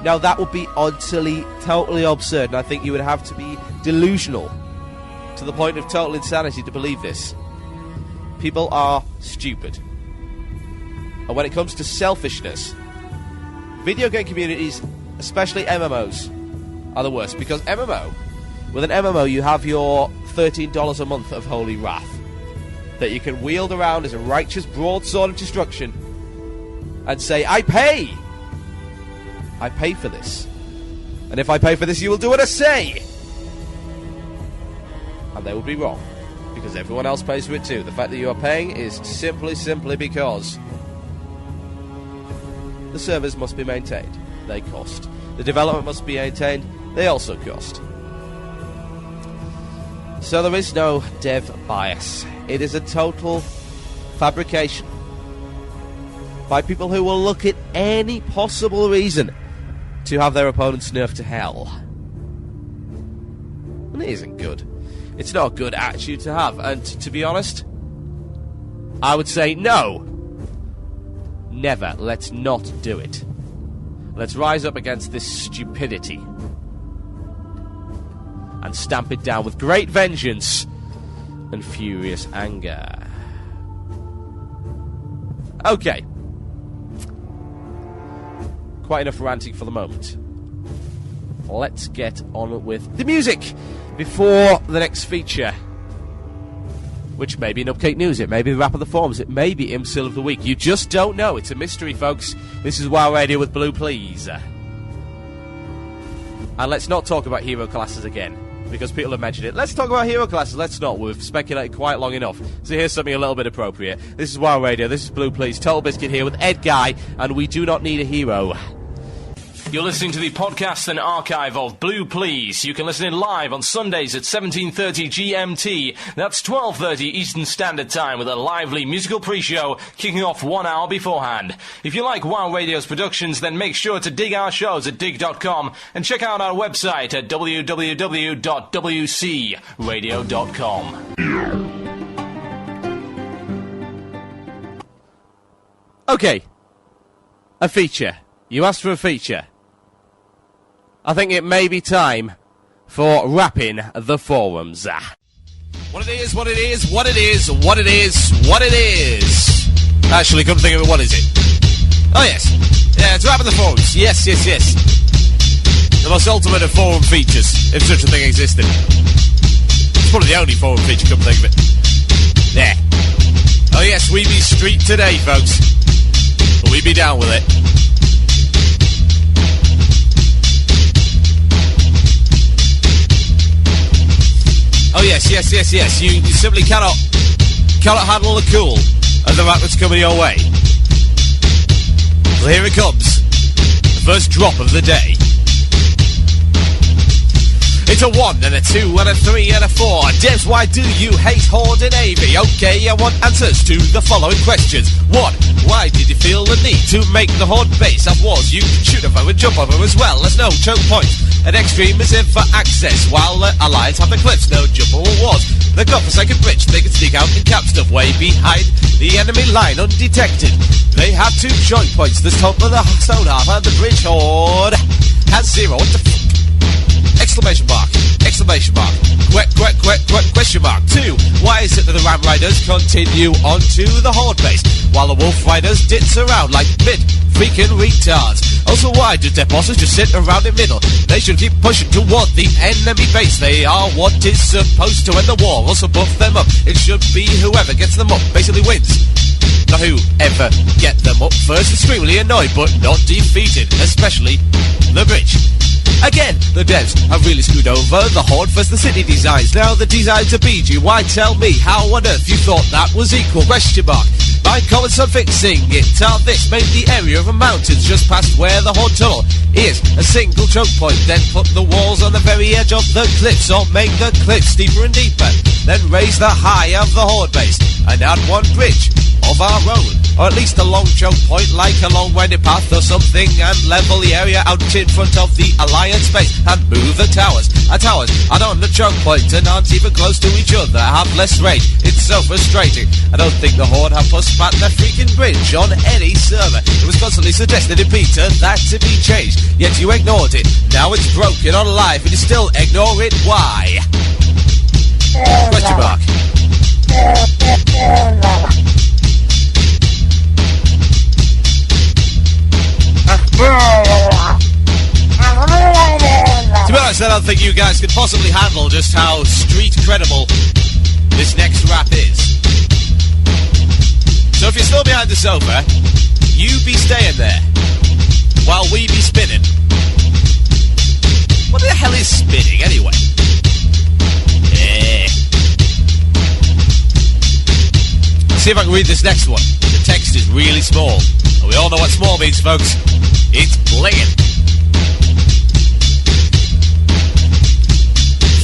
Now, that would be utterly, totally absurd, and I think you would have to be delusional to the point of total insanity to believe this. People are stupid. And when it comes to selfishness, video game communities, especially MMOs, are the worst. Because with an MMO, you have your $13 a month of holy wrath that you can wield around as a righteous broadsword of destruction and say, I pay for this. And if I pay for this, you will do what I say. And they will be wrong, because everyone else pays for it too. The fact that you are paying is simply because the servers must be maintained. They cost. The development must be maintained. They also cost. So there is no dev bias. It is a total fabrication by people who will look at any possible reason to have their opponents nerfed to hell. And it isn't good. It's not a good attitude to have, and to be honest, I would say no. Never. Let's not do it. Let's rise up against this stupidity and stamp it down with great vengeance and furious anger. Okay. Quite enough ranting for the moment. Let's get on with the music before the next feature, which may be Nubcake News, it may be the Rap of the Forums, it may be Imbecile of the Week. You just don't know. It's a mystery, folks. This is WoW Radio with Blue, please. And let's not talk about hero classes again, because people have mentioned it. Let's talk about hero classes. Let's not. We've speculated quite long enough. So here's something a little bit appropriate. This is WoW Radio. This is Blue, please. TotalBiscuit here with Ed Guy, and we do not need a hero. You're listening to the podcast and archive of Blue Please. You can listen in live on Sundays at 17:30 GMT. That's 12:30 Eastern Standard Time, with a lively musical pre-show kicking off 1 hour beforehand. If you like WoW Radio's productions, then make sure to dig our shows at dig.com and check out our website at www.wcradio.com. Okay. A feature. You asked for a feature. I think it may be time for rapping the forums. What it is, what it is, what it is, what it is, what it is. Actually, couldn't think of it. What is it? Oh, yes. Yeah, it's rapping the forums. Yes, yes, yes. The most ultimate of forum features, if such a thing existed. It's probably the only forum feature, couldn't think of it. There. Oh, yes, we be street today, folks. But we be down with it. Oh yes, yes, yes, yes. You simply cannot handle the cool of the rap that's coming your way. Well, here it comes. The first drop of the day. It's a 1 and a 2 and a 3 and a 4. Devs, why do you hate Horde and AV? Okay, I want answers to the following questions. 1. Why did you feel the need to make the Horde base of wars? You can shoot over and jump over as well. There's no choke points. An extreme is in for access, while the Alliance have the cliffs. No jump over walls. The godforsaken bridge, they can sneak out and cap stuff way behind the enemy line undetected. They have 2 choke points. The top of the stone half and the bridge Horde has 0. What the fuck? Exclamation mark, exclamation mark, question mark. 2. Why is it that the Ram Riders continue onto the Horde base, while the Wolf Riders ditz around like mid-freaking retards? Also, why do their bosses just sit around in middle? They should keep pushing toward the enemy base. They are what is supposed to end the war. Also buff them up. It should be whoever gets them up basically wins. Not whoever get them up first. Extremely annoyed, but not defeated, especially the bridge. Again, the devs have really screwed over the Horde versus the city designs. Now the designs are BG. Why tell me how on earth you thought that was equal? Question mark. My comments on fixing it are this. Make the area of the mountains just past where the Horde tunnel is a single choke point. Then put the walls on the very edge of the cliffs, or make the cliffs deeper and deeper. Then raise the high of the Horde base and add 1 bridge of our own, or at least a long choke point like a long winding path or something, and level the area out in front of the Alliance base and move the towers. Our towers are on the choke point and aren't even close to each other, have less range. It's so frustrating. I don't think the Horde have pushed back their freaking bridge on any server. It was constantly suggested in beta that to be changed, yet you ignored it. Now it's broken on live and you still ignore it. Why? Question mark. To be honest, I don't think you guys could possibly handle just how street credible this next rap is. So if you're still behind the sofa, you be staying there while we be spinning. What the hell is spinning anyway? Let's see if I can read this next one. The text is really small. And we all know what small means, folks. It's blinging.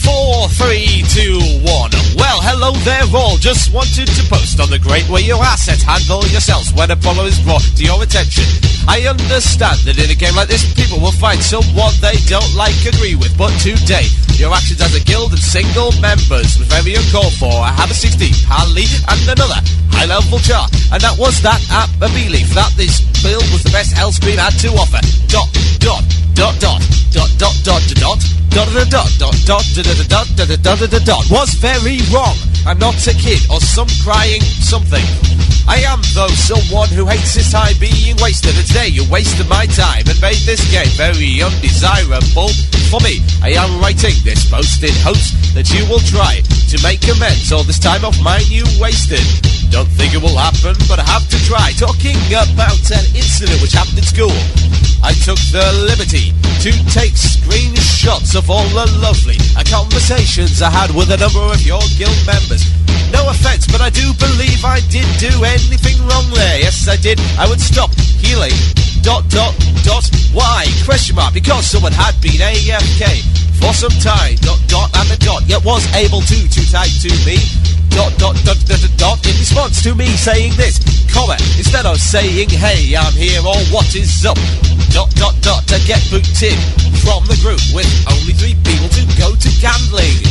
4, 3, 2, 1. Well, hello hello there all, just wanted to post on the great way your assets handle yourselves when a problem is brought to your attention. I understand that in a game like this, people will find someone they don't like, agree with, but today, your actions as a guild and single members was very uncalled for. I have a 16-pound lead and another high-level char, and that was that at a belief that this build was the best Hellscream had to offer. Was very wrong. I'm not a kid or some crying something. I am, though, someone who hates his time being wasted, and today you wasted my time and made this game very undesirable for me. I am writing this post in hopes that you will try to make amends all this time of mine you wasted. Don't think it will happen, but I have to try. Talking about an incident which happened in school, I took the liberty to take screenshots of all the lovely conversations I had with a number of your guild members. No offense, but I do believe I did do anything wrong there. Yes, I did. I would stop healing. Why? Question mark. Because someone had been AFK for some time. And the dot. Yet was able to type to me. In response to me saying this, comma, instead of saying, hey, I'm here, or what is up, to get booted from the group with only 3 people to go to gambling.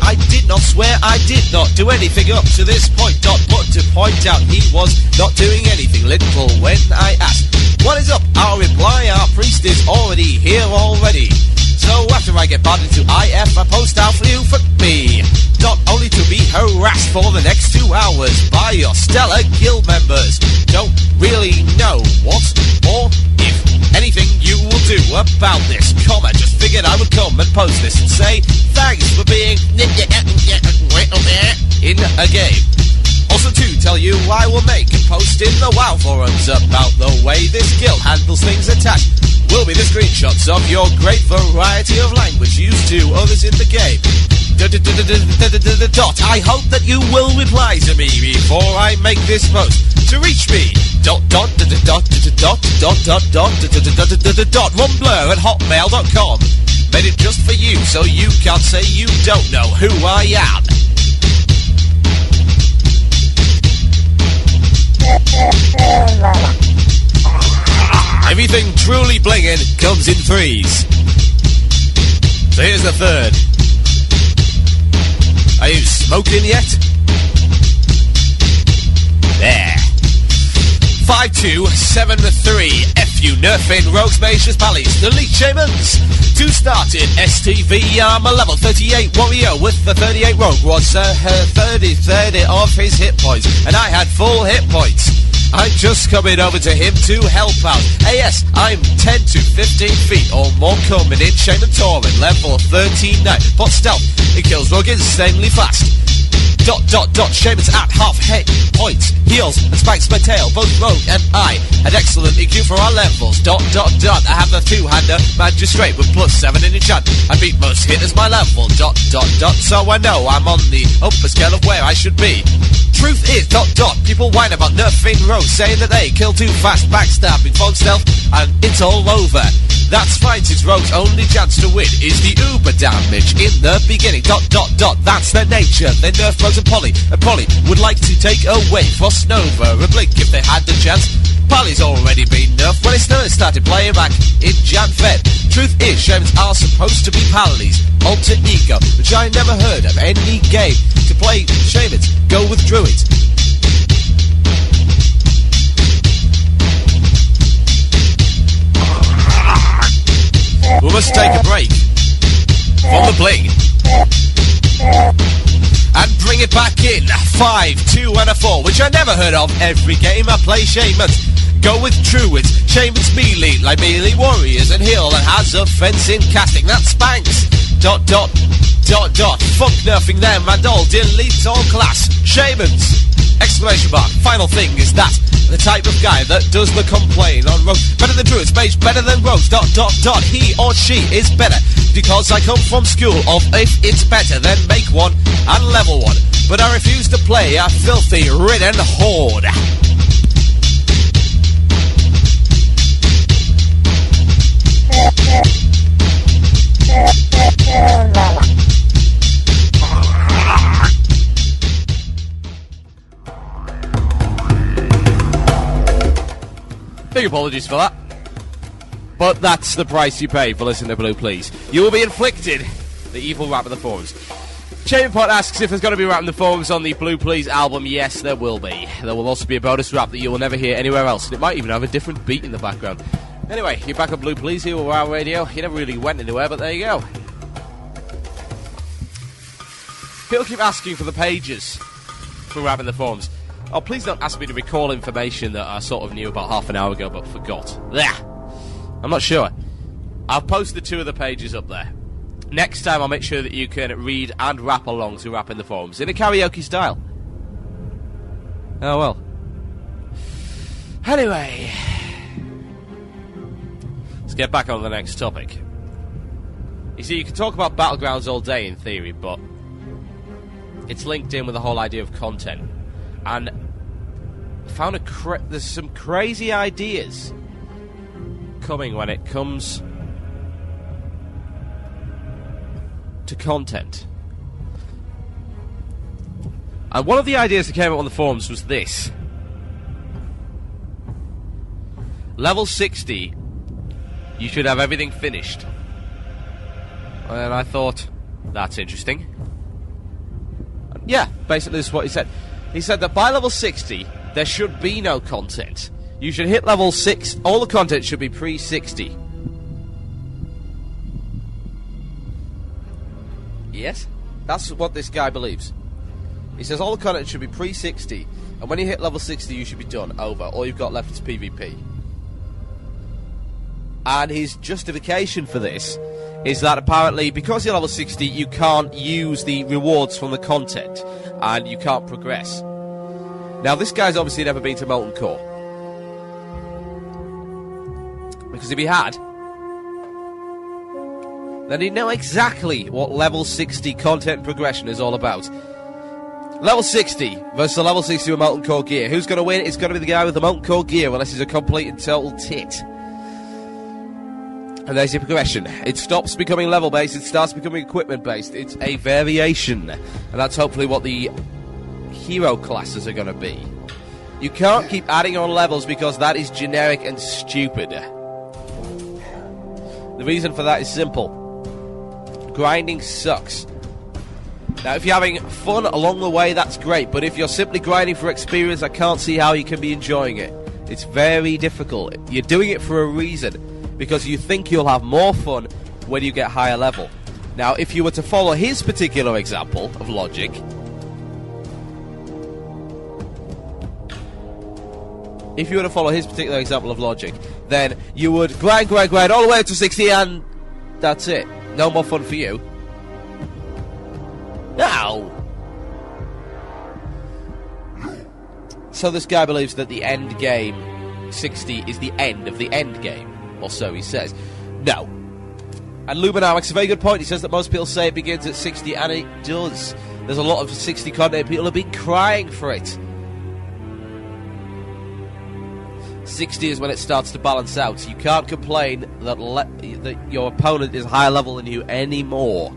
I did not swear I did not do anything up to this point, but to point out he was not doing anything little when I asked, what is up? I'll reply, our priest is already here already. So after I get banned into IF, I post out for you for me. Not only to be harassed for the next 2 hours by your stellar guild members. Don't really know what or if anything you will do about this, comma, just figured I would come and post this and say thanks for being in a game. Also to tell you I will make a post in the WoW forums about the way this guild handles things attached. Will be the screenshots of your great variety of language used to others in the game. I hope that you will reply to me before I make this post. To reach me, rumblr@hotmail.com. Made it just for you, so you can't say you don't know who I am. Everything truly blingin' comes in 3s. So here's the 3rd. Are you smoking yet? There. 5273 FU nerfing rogues, mages, pallies, delete shamans. 2 started STV, I'm a level 38 warrior with the 38 rogue was 30 of his hit points, and I had full hit points. I'm just coming over to him to help out. AS, I'm 10 to 15 feet or more coming in. Shaman Torment, level 13-9. Bot stealth, it kills rogue insanely fast. Shamans at half hit points. Heals and spikes my tail. Both rogue and I had excellent EQ for our levels. I have a 2-hander magistrate with +7 in enchant. I beat most hitters my level. So I know I'm on the upper scale of where I should be. Truth is, people whine about nerfing rogues, saying that they kill too fast, backstabbing, phone stealth, and it's all over. That's fine, since rogue's only chance to win is the uber damage in the beginning. That's their nature. They nerf rogues and Polly would like to take away Frost Nova and Blink if they had the chance. Polly's already been nerfed when it started playing back in Jan Fed. Truth is, shamans are supposed to be Pally's alter ego, which I never heard of any game. To play shamans, go with druids. We must take a break from the bling and bring it back in. 5, 2, and a 4, which I never heard of. Every game I play shamans, go with druids. Shamans melee, like melee warriors, and heal that has offense in casting. That spanks. Fuck nerfing them and all. Delete all class. Shamans! Exclamation mark. Final thing is that the type of guy that does the complain on rogues. Better than druids, mage better than rogues. He or she is better because I come from school of if it's better then make one and level one. But I refuse to play a filthy ridden horde. apologies for that. But that's the price you pay for listening to Blue Please. You will be inflicted the evil rap of the forums. Chamberpot asks if there's going to be rap in the forums on the Blue Please album. Yes, there will be. There will also be a bonus rap that you will never hear anywhere else. And it might even have a different beat in the background. Anyway, you're back on Blue Please here with WoW Radio. You never really went anywhere, but there you go. People keep asking for the pages for rap in the forums. Oh, please don't ask me to recall information that I sort of knew about half an hour ago but forgot. There. I'm not sure. I'll post the 2 of the pages up there. Next time I'll make sure that you can read and rap along to Rap in the Forums in a karaoke style. Oh well. Anyway, let's get back on to the next topic. You see, you can talk about Battlegrounds all day in theory, but it's linked in with the whole idea of content. And I found there's some crazy ideas coming when it comes to content. And one of the ideas that came up on the forums was this. Level 60, you should have everything finished. And I thought, that's interesting. Yeah, basically this is what he said. He said that by level 60, there should be no content. You should hit level 6, all the content should be pre-60. Yes, that's what this guy believes. He says all the content should be pre-60, and when you hit level 60 you should be done, over. All you've got left is PvP. And his justification for this is that apparently because you're level 60 you can't use the rewards from the content, and you can't progress. Now this guy's obviously never been to Molten Core, because if he had, then he'd know exactly what level 60 content progression is all about. Level 60 versus the level 60 with Molten Core gear. Who's going to win? It's going to be the guy with the Molten Core gear, unless he's a complete and total tit. And there's your progression. It stops becoming level-based, it starts becoming equipment-based. It's a variation. And that's hopefully what the hero classes are going to be. You can't keep adding on levels because that is generic and stupid. The reason for that is simple. Grinding sucks. Now, if you're having fun along the way, that's great. But if you're simply grinding for experience, I can't see how you can be enjoying it. It's very difficult. You're doing it for a reason, because you think you'll have more fun when you get higher level. Now, if you were to follow his particular example of logic, then you would grind all the way up to 60 and that's it. No more fun for you. No! So this guy believes that the end game, 60, is the end of the end game. Or so he says. No. And Luminar makes a very good point. He says that most people say it begins at 60, and it does. There's a lot of 60 content. People have been crying for it. 60 is when it starts to balance out. You can't complain that your opponent is higher level than you anymore.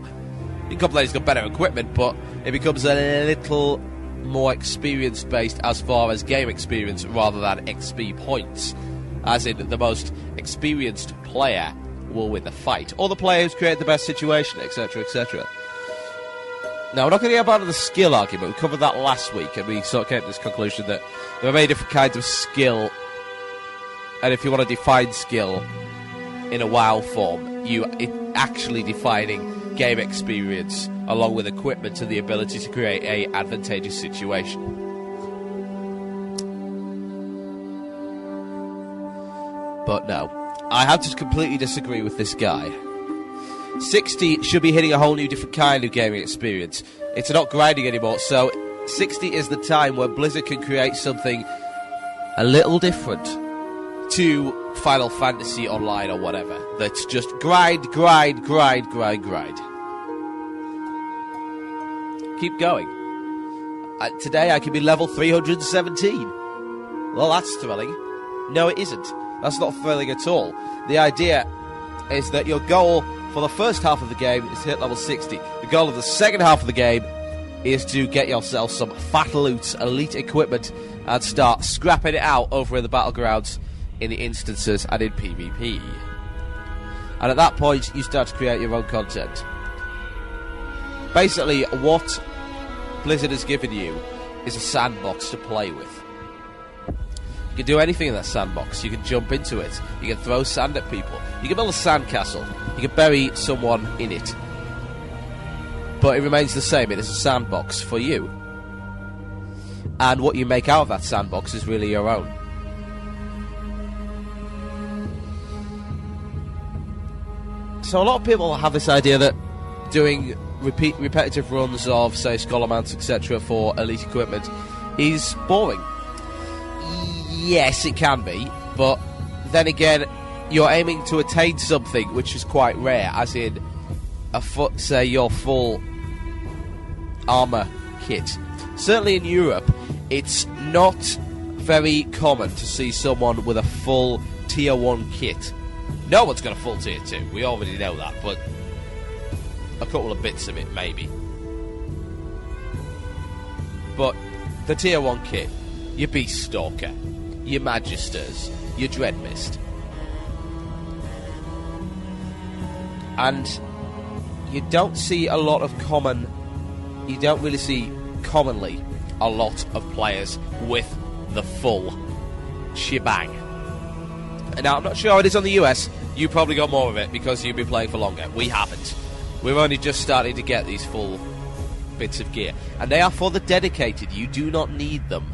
You can complain he's got better equipment, but it becomes a little more experience-based as far as game experience rather than XP points. As in, the most experienced player will win the fight, or the player who's created the best situation, etc., etc. Now, we're not going to get back to the skill argument. We covered that last week, and we sort of came to this conclusion that there are many different kinds of skill, and if you want to define skill in a WoW form, it's actually defining game experience along with equipment and the ability to create a advantageous situation. But no, I have to completely disagree with this guy. 60 should be hitting a whole new different kind of gaming experience. It's not grinding anymore, so 60 is the time where Blizzard can create something a little different to Final Fantasy Online or whatever. That's just grind. Keep going. Today I can be level 317. Well, that's thrilling. No, it isn't. That's not thrilling at all. The idea is that your goal for the first half of the game is to hit level 60. The goal of the second half of the game is to get yourself some fat loot, elite equipment, and start scrapping it out over in the Battlegrounds in the instances and in PvP. And at that point, you start to create your own content. Basically, what Blizzard has given you is a sandbox to play with. You can do anything in that sandbox. You can jump into it. You can throw sand at people. You can build a sandcastle. You can bury someone in it. But it remains the same. It is a sandbox for you. And what you make out of that sandbox is really your own. So a lot of people have this idea that doing repetitive runs of, say, Scholar Mounts, etc. for elite equipment is boring. Yes, it can be, but then again, you're aiming to attain something which is quite rare, as in, say, your full armour kit. Certainly in Europe, it's not very common to see someone with a full Tier 1 kit. No one's got a full Tier 2, we already know that, but a couple of bits of it, maybe. But the Tier 1 kit, your Beast Stalker, your Magisters, your Dreadmist. And you don't see a lot of you don't really see commonly a lot of players with the full shebang. And now, I'm not sure how it is on the US. You probably got more of it because you've been playing for longer. We haven't. We're only just starting to get these full bits of gear. And they are for the dedicated. You do not need them.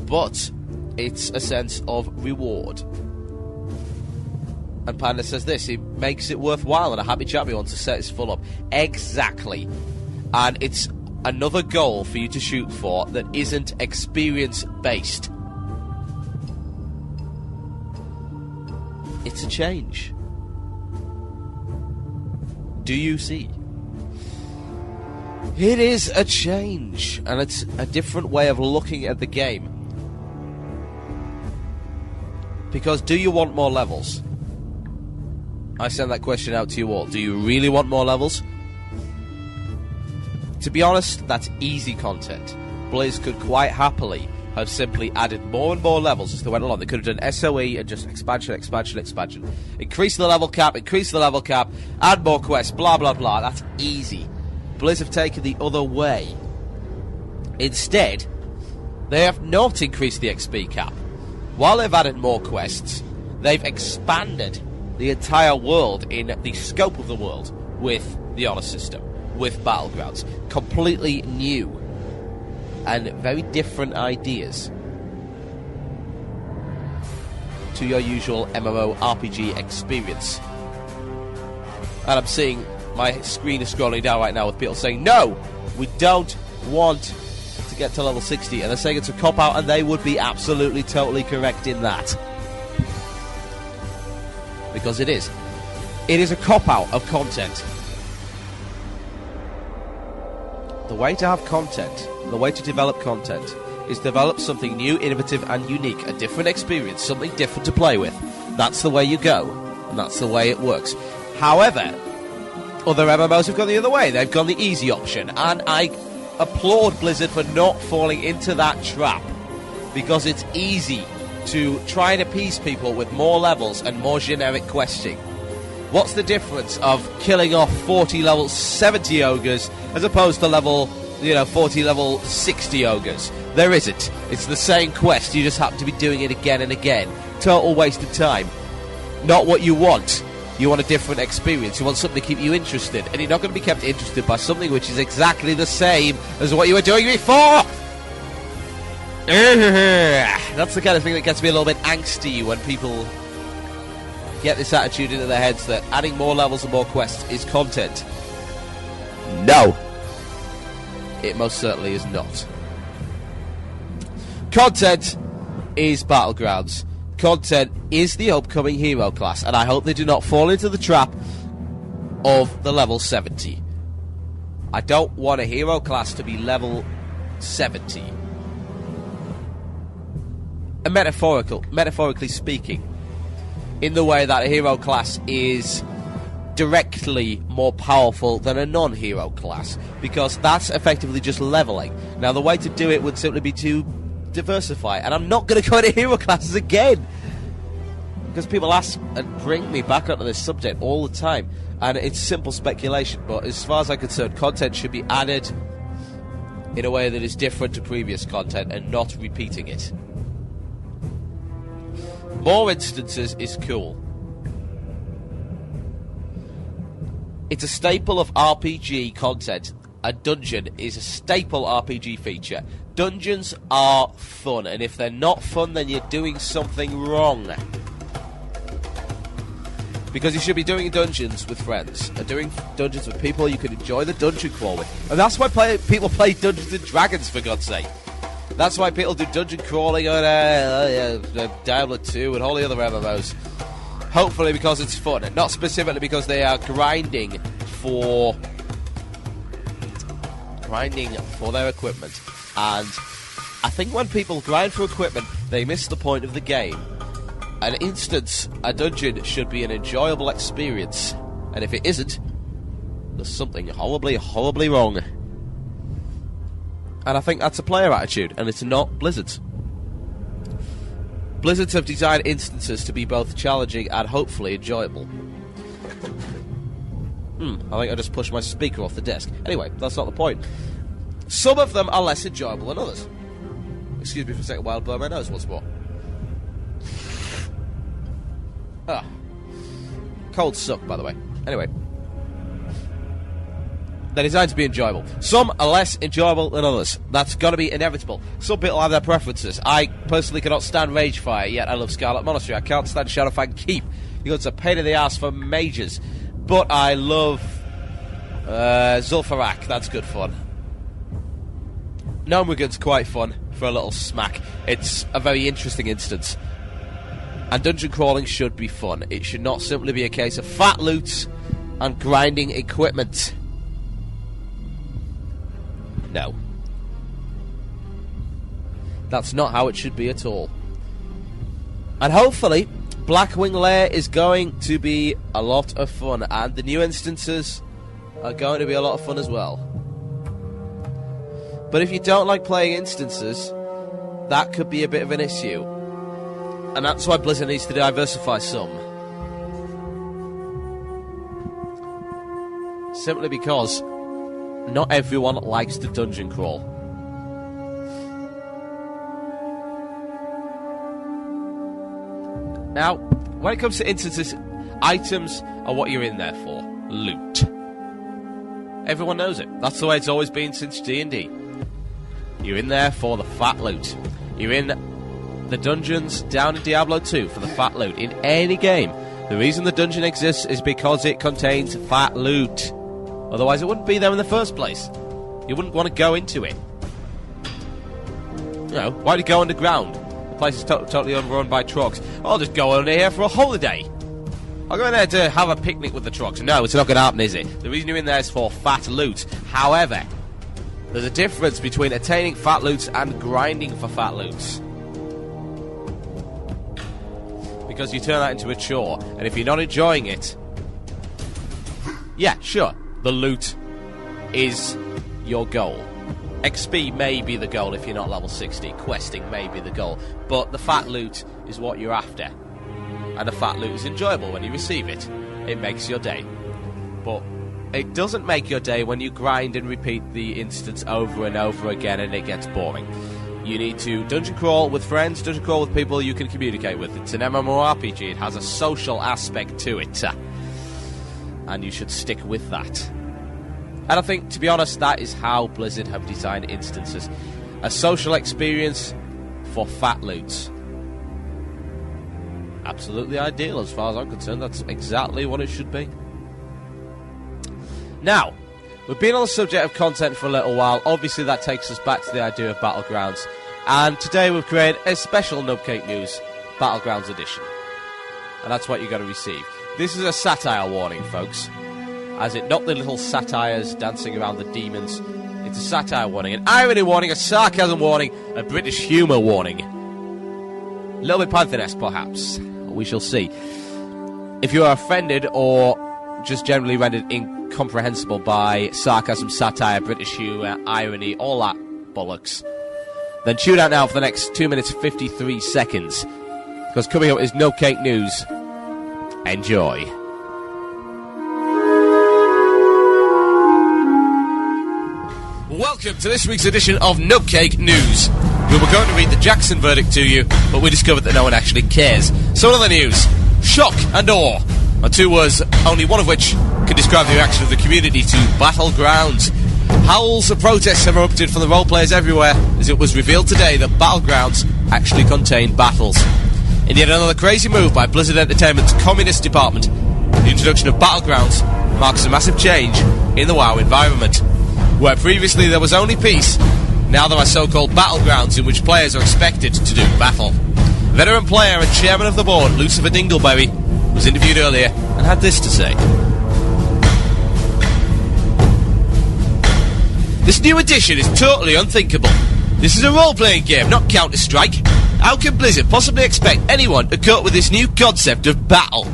But it's a sense of reward. And Panda says this, it makes it worthwhile, and a happy chappy wants to set his full up. Exactly. And it's another goal for you to shoot for that isn't experience-based. It's a change. Do you see? It is a change, and it's a different way of looking at the game. Because do you want more levels? I send that question out to you all. Do you really want more levels? To be honest, that's easy content. Blizz could quite happily have simply added more and more levels as they went along. They could have done SOE and just expansion. Increase the level cap, add more quests, blah, blah, blah. That's easy. Blizz have taken the other way. Instead, they have not increased the XP cap. While they've added more quests, they've expanded the entire world in the scope of the world with the honor system, with Battlegrounds. Completely new and very different ideas to your usual MMO RPG experience. And I'm seeing my screen is scrolling down right now with people saying, no, we don't want to get to level 60, and they're saying it's a cop-out, and they would be absolutely, totally correct in that. Because it is. It is a cop-out of content. The way to have content, the way to develop content, is develop something new, innovative, and unique, a different experience, something different to play with. That's the way you go, and that's the way it works. However, other MMOs have gone the other way. They've gone the easy option, and I applaud Blizzard for not falling into that trap, because it's easy to try and appease people with more levels and more generic questing. What's the difference of killing off 40 level 70 ogres as opposed to 40 level 60 ogres? There isn't. It's the same quest, you just happen to be doing it again and again. Total waste of time. Not what you want. You want a different experience. You want something to keep you interested. And you're not going to be kept interested by something which is exactly the same as what you were doing before! That's the kind of thing that gets me a little bit angsty when people get this attitude into their heads that adding more levels and more quests is content. No! It most certainly is not. Content is Battlegrounds. Content is the upcoming hero class, and I hope they do not fall into the trap of the level 70. I don't want a hero class to be level 70. And metaphorically speaking, in the way that a hero class is directly more powerful than a non-hero class, because that's effectively just leveling. Now, the way to do it would simply be to diversify, and I'm not going to go into hero classes again. Because people ask and bring me back onto this subject all the time, and it's simple speculation, but as far as I'm concerned, content should be added in a way that is different to previous content and not repeating it. More instances is cool. It's a staple of RPG content. A dungeon is a staple RPG feature. Dungeons are fun, and if they're not fun, then you're doing something wrong. Because you should be doing dungeons with friends, and doing dungeons with people you can enjoy the dungeon crawl with. And that's why people play Dungeons and Dragons, for God's sake. That's why people do dungeon crawling on Diablo 2 and all the other MMOs. Hopefully because it's fun, and not specifically because they are grinding for their equipment. And I think when people grind for equipment, they miss the point of the game. An instance, a dungeon, should be an enjoyable experience. And if it isn't, there's something horribly, horribly wrong. And I think that's a player attitude, and it's not Blizzard's. Blizzards have designed instances to be both challenging and hopefully enjoyable. I think I just pushed my speaker off the desk. Anyway, that's not the point. Some of them are less enjoyable than others. Excuse me for a second while I blow my nose once more. Colds suck, by the way. Anyway. They're designed to be enjoyable. Some are less enjoyable than others. That's got to be inevitable. Some people have their preferences. I personally cannot stand Ragefire, yet I love Scarlet Monastery. I can't stand Shadowfang Keep, because it's a pain in the ass for mages. But I love Zul'Farrak. That's good fun. Gnomegan's quite fun for a little smack. It's a very interesting instance. And dungeon crawling should be fun. It should not simply be a case of fat loot and grinding equipment. No. That's not how it should be at all. And hopefully, Blackwing Lair is going to be a lot of fun, and the new instances are going to be a lot of fun as well. But if you don't like playing instances, that could be a bit of an issue. And that's why Blizzard needs to diversify some. Simply because not everyone likes to dungeon crawl. Now, when it comes to instances, items are what you're in there for. Loot. Everyone knows it. That's the way it's always been since D&D. You're in there for the fat loot. You're in the dungeons down in Diablo 2 for the fat loot. In any game, the reason the dungeon exists is because it contains fat loot. Otherwise it wouldn't be there in the first place. You wouldn't want to go into it. You know, why do you go underground? The place is totally overrun by trucks. I'll just go under here for a holiday. I'll go in there to have a picnic with the trucks. No, it's not going to happen, is it? The reason you're in there is for fat loot. However, there's a difference between attaining fat loots and grinding for fat loots. Because you turn that into a chore, and if you're not enjoying it, yeah, sure, the loot is your goal. XP may be the goal if you're not level 60, questing may be the goal, but the fat loot is what you're after. And the fat loot is enjoyable when you receive it. It makes your day. But it doesn't make your day when you grind and repeat the instance over and over again and it gets boring. You need to dungeon crawl with friends, dungeon crawl with people you can communicate with. It's an MMORPG, it has a social aspect to it. And you should stick with that. And I think, to be honest, that is how Blizzard have designed instances. A social experience for fat loot. Absolutely ideal as far as I'm concerned. That's exactly what it should be. Now, we've been on the subject of content for a little while. Obviously, that takes us back to the idea of Battlegrounds. And today we've created a special Nubcake News Battlegrounds edition. And that's what you're going to receive. This is a satire warning, folks. As it not the little satires dancing around the demons. It's a satire warning, an irony warning, a sarcasm warning, a British humour warning. A little bit Python-esque, perhaps. We shall see. If you are offended or just generally rendered incomprehensible by sarcasm, satire, British humour, irony, all that bollocks, then tune out now for the next 2 minutes 53 seconds. Because coming up is Nubcake News. Enjoy. Welcome to this week's edition of Nubcake News. We were going to read the Jackson verdict to you, but we discovered that no one actually cares. So what are the news? Shock and awe are two words, only one of which can describe the reaction of the community to Battlegrounds. Howls of protests have erupted from the role players everywhere as it was revealed today that Battlegrounds actually contain battles. In yet another crazy move by Blizzard Entertainment's Communist Department, the introduction of Battlegrounds marks a massive change in the WoW environment. Where previously there was only peace, now there are so-called Battlegrounds in which players are expected to do battle. Veteran player and chairman of the board, Lucifer Dingleberry, was interviewed earlier and had this to say. This new edition is totally unthinkable. This is a role-playing game, not Counter-Strike. How can Blizzard possibly expect anyone to cope with this new concept of battle?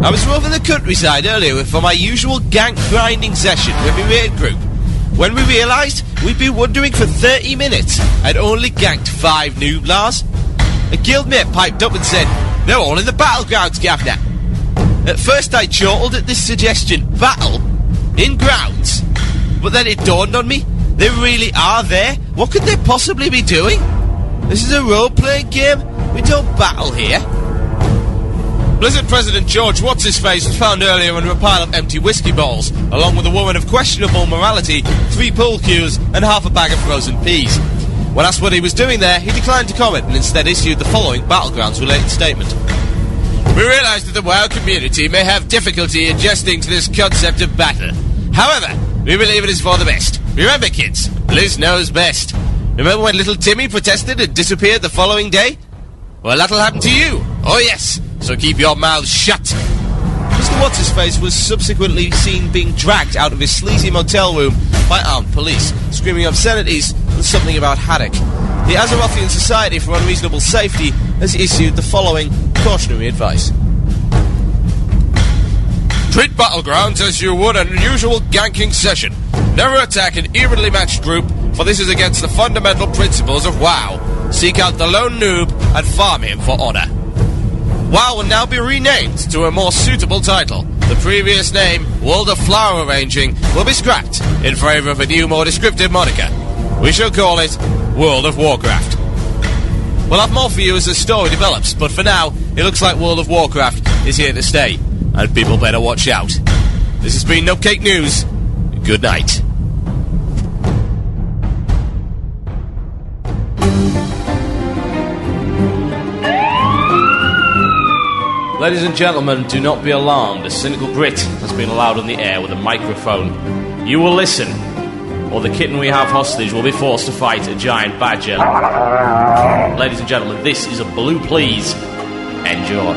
I was roving the countryside earlier for my usual gank grinding session with my raid group. When we realised we'd been wandering for 30 minutes, I'd only ganked 5 nooblars. A guildmate piped up and said, "They're all in the Battlegrounds, Gavner." At first I chortled at this suggestion, battle? In grounds? But then it dawned on me, they really are there. What could they possibly be doing? This is a role-playing game. We don't battle here. Blizzard President George What's-His-Face was found earlier under a pile of empty whiskey bottles, along with a woman of questionable morality, 3 pool cues, and half a bag of frozen peas. When asked what he was doing there, he declined to comment and instead issued the following Battlegrounds-related statement. We realise that the WoW community may have difficulty adjusting to this concept of battle. However, we believe it is for the best. Remember, kids, Liz knows best. Remember when little Timmy protested and disappeared the following day? Well, that'll happen to you. Oh, yes. So keep your mouths shut. Mr. What's-His-Face was subsequently seen being dragged out of his sleazy motel room by armed police, screaming obscenities and something about haddock. The Azerothian Society for Unreasonable Safety has issued the following cautionary advice. Treat Battlegrounds as you would an unusual ganking session. Never attack an evenly matched group, for this is against the fundamental principles of WoW. Seek out the lone noob and farm him for honor. WoW will now be renamed to a more suitable title. The previous name, World of Flower Arranging, will be scrapped in favour of a new, more descriptive moniker. We shall call it World of Warcraft. We'll have more for you as the story develops, but for now, it looks like World of Warcraft is here to stay, and people better watch out. This has been Nubcake News. Good night. Ladies and gentlemen, do not be alarmed. A cynical Brit has been allowed on the air with a microphone. You will listen, or the kitten we have hostage will be forced to fight a giant badger. Ladies and gentlemen, this is a Blue Please. Enjoy.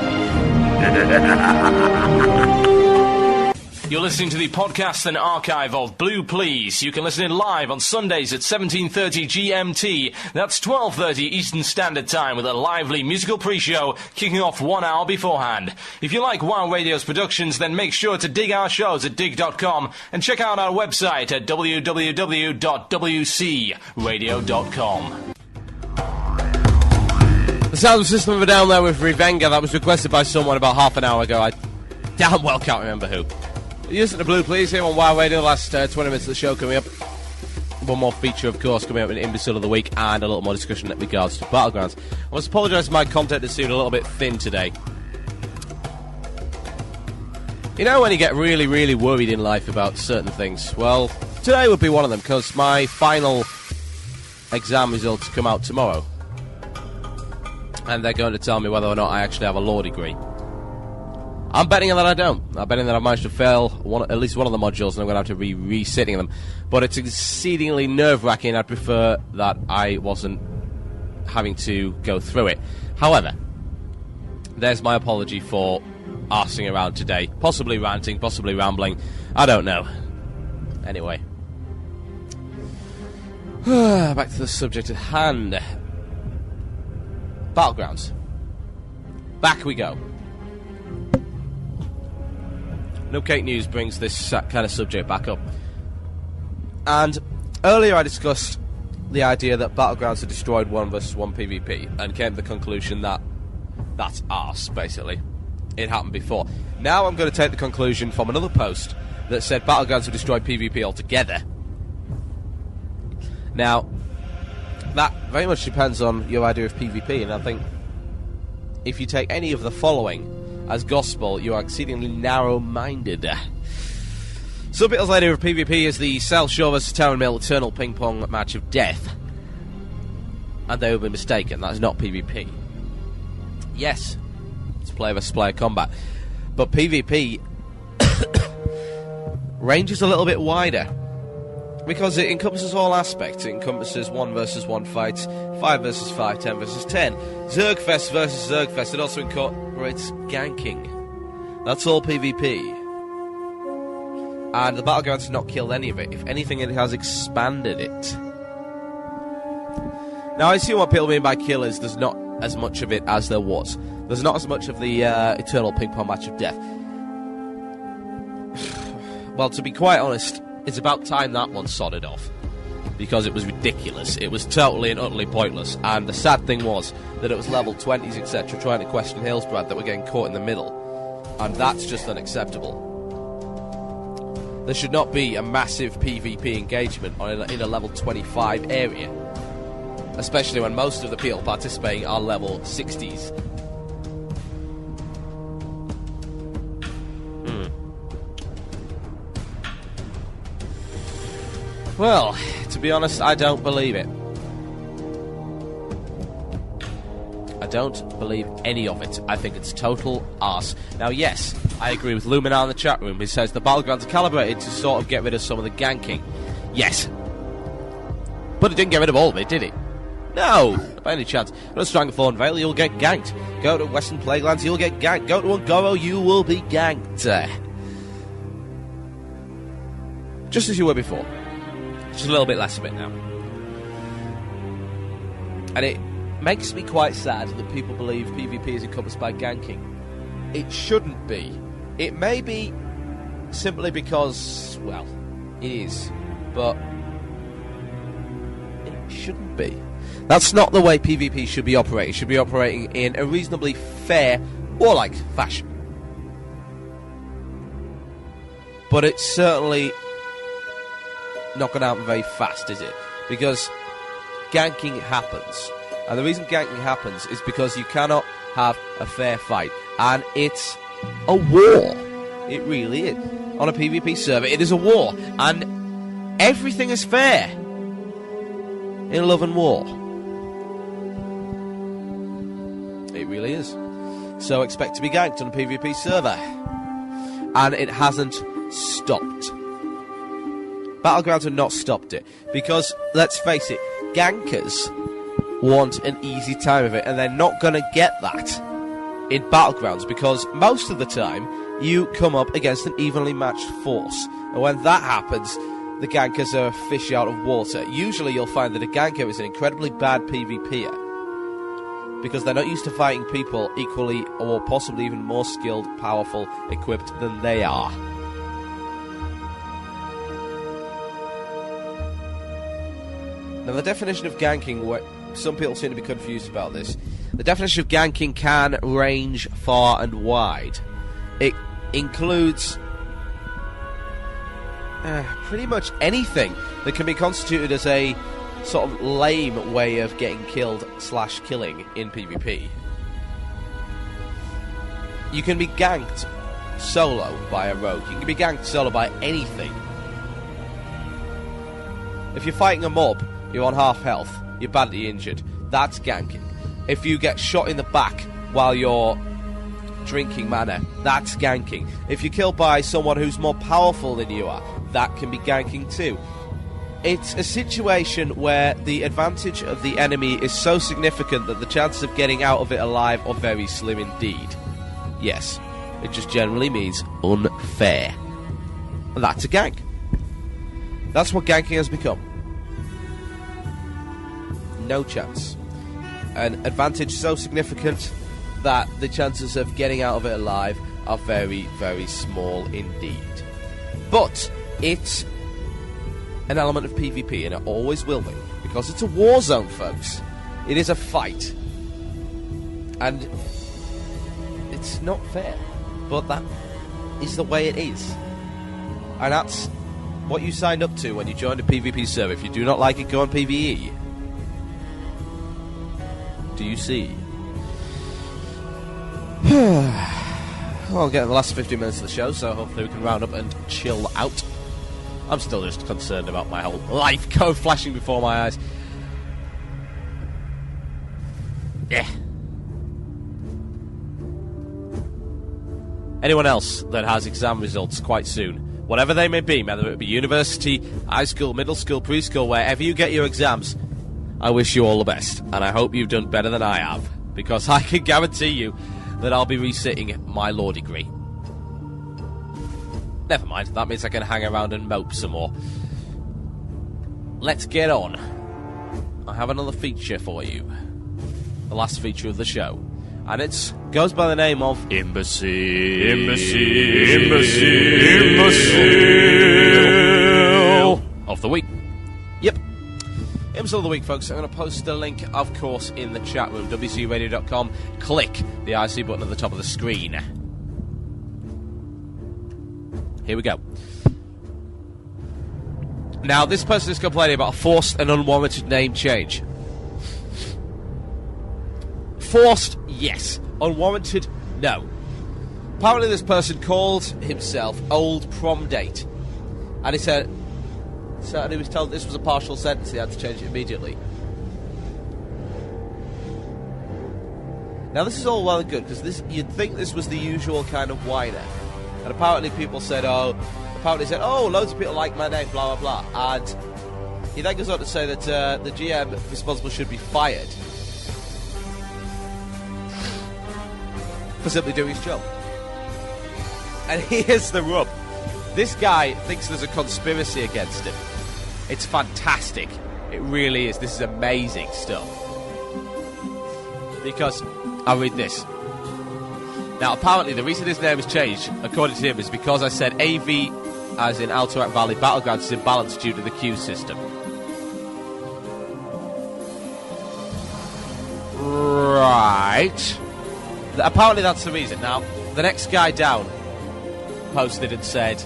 You're listening to the podcast and archive of Blue Please. You can listen in live on Sundays at 17:30 GMT. That's 12:30 Eastern Standard Time with a lively musical pre-show kicking off 1 hour beforehand. If you like WoW Radio's productions, then make sure to dig our shows at dig.com and check out our website at www.wcradio.com. The sound system of a down there with Revenga that was requested by someone about half an hour ago. I damn well can't remember who. You listen to Blue Please here on WoW Radio. The last 20 minutes of the show coming up. One more feature, of course, coming up in Imbecile of the Week, and a little more discussion in regards to Battlegrounds. I must apologise for my content has seemed a little bit thin today. You know when you get really, really worried in life about certain things? Well, today would be one of them, because my final exam results come out tomorrow. And they're going to tell me whether or not I actually have a law degree. I'm betting that I don't. I'm betting that I've managed to fail at least one of the modules, and I'm going to have to be resitting them. But it's exceedingly nerve-wracking. I'd prefer that I wasn't having to go through it. However, there's my apology for arsing around today. Possibly ranting, possibly rambling. I don't know. Anyway. Back to the subject at hand. Battlegrounds. Back we go. Nubcake News brings this kind of subject back up. And earlier I discussed the idea that Battlegrounds had destroyed 1 versus 1 PvP and came to the conclusion that that's arse, basically. It happened before. Now I'm going to take the conclusion from another post that said Battlegrounds had destroyed PvP altogether. Now, that very much depends on your idea of PvP, and I think if you take any of the following as gospel, you are exceedingly narrow-minded. Some people's idea of PvP is the South Shore vs Town Mill eternal ping-pong match of death. And they will be mistaken, that is not PvP. Yes, it's player vs player combat. But PvP ranges a little bit wider, because it encompasses all aspects. It encompasses 1 versus 1 fights, 5 versus 5, 10 versus 10, Zergfest versus Zergfest. It also incorporates ganking. That's all PvP. And the Battlegrounds has not killed any of it. If anything, it has expanded it. Now, I assume what people mean by kill is there's not as much of it as there was. There's not as much of the eternal ping-pong match of death. Well, to be quite honest, it's about time that one sodded off, because it was ridiculous. It was totally and utterly pointless, and the sad thing was that it was level 20s, etc., trying to question Hillsbrad that were getting caught in the middle, and that's just unacceptable. There should not be a massive PvP engagement in a level 25 area, especially when most of the people participating are level 60s. Well, to be honest, I don't believe it. I don't believe any of it. I think it's total arse. Now, yes, I agree with Luminar in the chat room. He says the Battlegrounds are calibrated to sort of get rid of some of the ganking. Yes. But it didn't get rid of all of it, did it? No, by any chance. Go to Stranglethorn Vale, you'll get ganked. Go to Western Plaguelands, you'll get ganked. Go to Ungoro, you will be ganked. Just as you were before. Just a little bit less of it now. And it makes me quite sad that people believe PvP is encompassed by ganking. It shouldn't be. It may be simply because, well, it is. But it shouldn't be. That's not the way PvP should be operating. It should be operating in a reasonably fair, warlike fashion. But it's certainly not going to happen very fast, is it? Because ganking happens. And the reason ganking happens is because you cannot have a fair fight. And it's a war. It really is. On a PvP server, it is a war. And everything is fair in love and war. It really is. So expect to be ganked on a PvP server. And it hasn't stopped. Battlegrounds have not stopped it. Because, let's face it, gankers want an easy time of it, and they're not going to get that in Battlegrounds, because most of the time you come up against an evenly matched force. And when that happens, the gankers are a fish out of water. Usually you'll find that a ganker is an incredibly bad PvPer, because they're not used to fighting people equally or possibly even more skilled, powerful, equipped than they are. Now, the definition of ganking, some people seem to be confused about this. The definition of ganking can range far and wide. It includes pretty much anything that can be constituted as a sort of lame way of getting killed / killing in PvP. You can be ganked solo by a rogue. You can be ganked solo by anything. If you're fighting a mob, you're on half health, you're badly injured, that's ganking. If you get shot in the back while you're drinking mana, that's ganking. If you're killed by someone who's more powerful than you are, that can be ganking too. It's a situation where the advantage of the enemy is so significant that the chances of getting out of it alive are very slim indeed. Yes, it just generally means unfair. And that's a gank. That's what ganking has become. No chance. An advantage so significant that the chances of getting out of it alive are very, very small indeed. But it's an element of PvP, and it always will be, because it's a war zone, folks. It is a fight. And it's not fair. But that is the way it is. And that's what you signed up to when you joined a PvP server. If you do not like it, go on PvE. Do you see? I'll get the last 15 minutes of the show, so hopefully we can round up and chill out. I'm still just concerned about my whole life flashing before my eyes. Yeah. Anyone else that has exam results quite soon, whatever they may be, whether it be university, high school, middle school, preschool, wherever you get your exams, I wish you all the best, and I hope you've done better than I have, because I can guarantee you that I'll be resitting my law degree. Never mind, that means I can hang around and mope some more. Let's get on. I have another feature for you. The last feature of the show. And it goes by the name of Imbecile. Imbecile of the week. Yep. Imbecile of the week, folks. I'm going to post a link, of course, in the chat room. WCRadio.com. Click the IC button at the top of the screen. Here we go. Now, this person is complaining about a forced and unwarranted name change. Forced, yes. Unwarranted, no. Apparently this person called himself Old Prom Date. And he said... So he was told this was a partial sentence, he had to change it immediately. Now this is all well and good, because you'd think this was the usual kind of whiner. And apparently people said, oh, loads of people like my name, blah, blah, blah. And he then goes on to say that the GM responsible should be fired for simply doing his job. And here's the rub. This guy thinks there's a conspiracy against him. It's fantastic. It really is. This is amazing stuff. Because, I'll read this. Now, apparently, the reason his name has changed, according to him, is because I said AV, as in Alterac Valley Battlegrounds, is imbalanced due to the queue system. Right. Apparently, that's the reason. Now, the next guy down posted and said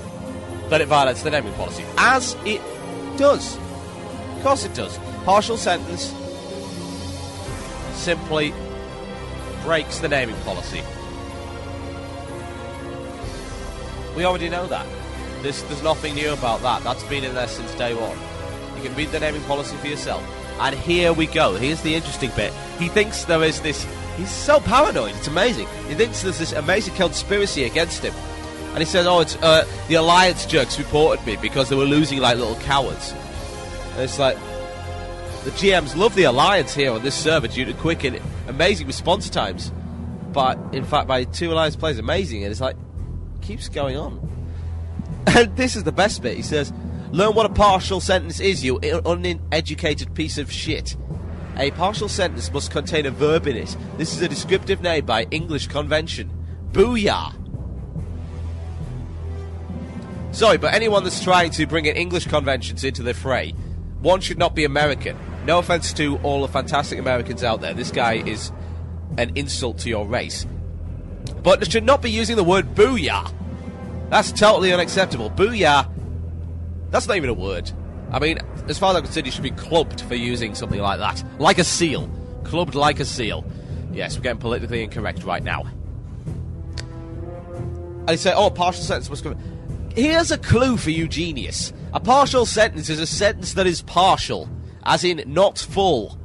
that it violates the naming policy. As it does. Of course it does. Partial sentence simply breaks the naming policy. We already know that. There's nothing new about that. That's been in there since day one. You can read the naming policy for yourself. And here we go. Here's the interesting bit. He thinks there is this... He's so paranoid. It's amazing. He thinks there's this amazing conspiracy against him. And he says, oh, it's the Alliance jerks reported me because they were losing like little cowards. And it's like... The GMs love the Alliance here on this server due to quick and amazing response times. But, in fact, by 2 Alliance players, amazing. And it's like... keeps going on. And this is the best bit. He says, learn what a partial sentence is, you uneducated piece of shit. A partial sentence must contain a verb in it. This is a descriptive name by English convention. Booyah! Sorry, but anyone that's trying to bring in English conventions into the fray, one should not be American. No offense to all the fantastic Americans out there. This guy is an insult to your race. But should not be using the word booyah. That's totally unacceptable. Booyah, that's not even a word. I mean, as far as I'm concerned, you should be clubbed for using something like that. Like a seal. Clubbed like a seal. Yes, we're getting politically incorrect right now. And they say, oh, partial sentence must come... Here's a clue for you, genius. A partial sentence is a sentence that is partial, as in not full.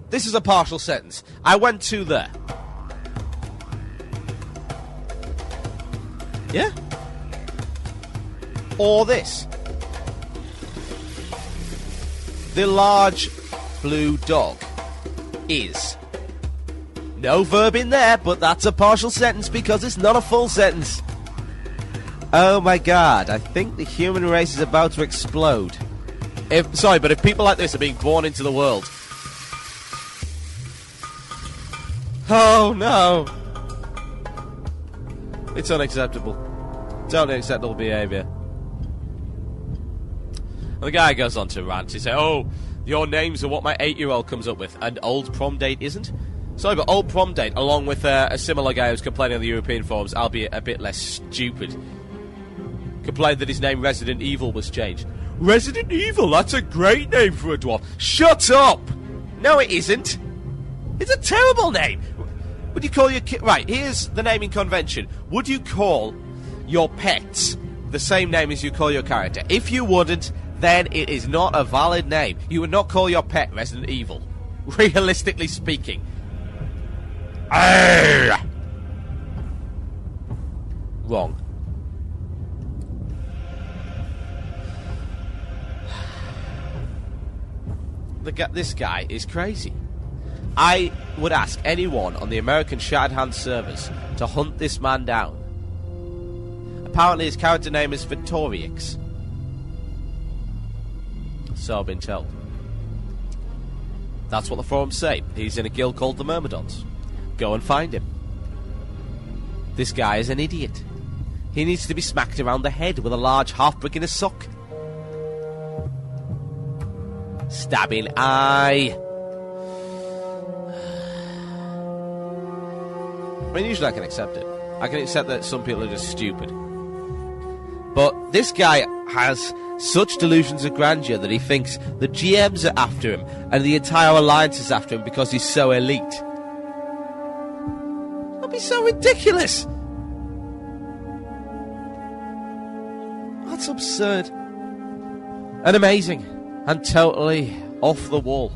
This is a partial sentence. I went to there. Yeah? Or this. The large blue dog is. No verb in there, but that's a partial sentence because it's not a full sentence. Oh my god, I think the human race is about to explode. But if people like this are being born into the world... Oh no! It's unacceptable. Totally unacceptable behaviour. And the guy goes on to rant. He says, "Oh, your names are what my 8-year-old comes up with, and old prom date isn't." Sorry, but old prom date, along with a similar guy who's complaining on the European forums, albeit a bit less stupid, complained that his name Resident Evil was changed. Resident Evil? That's a great name for a dwarf. Shut up! No, it isn't. It's a terrible name. Would you call your kid... Right, here's the naming convention. Would you call your pets the same name as you call your character? If you wouldn't, then it is not a valid name. You would not call your pet Resident Evil. Realistically speaking. Wrong. This guy is crazy. I would ask anyone on the American Shattered Hand servers to hunt this man down. Apparently his character name is Victorix. So I've been told. That's what the forums say. He's in a guild called the Myrmidons. Go and find him. This guy is an idiot. He needs to be smacked around the head with a large half-brick in a sock. Stabbing eye. I mean, usually I can accept it. I can accept that some people are just stupid. But this guy has such delusions of grandeur that he thinks the GMs are after him and the entire alliance is after him because he's so elite. That'd be so ridiculous. That's absurd. And amazing. And totally off the wall.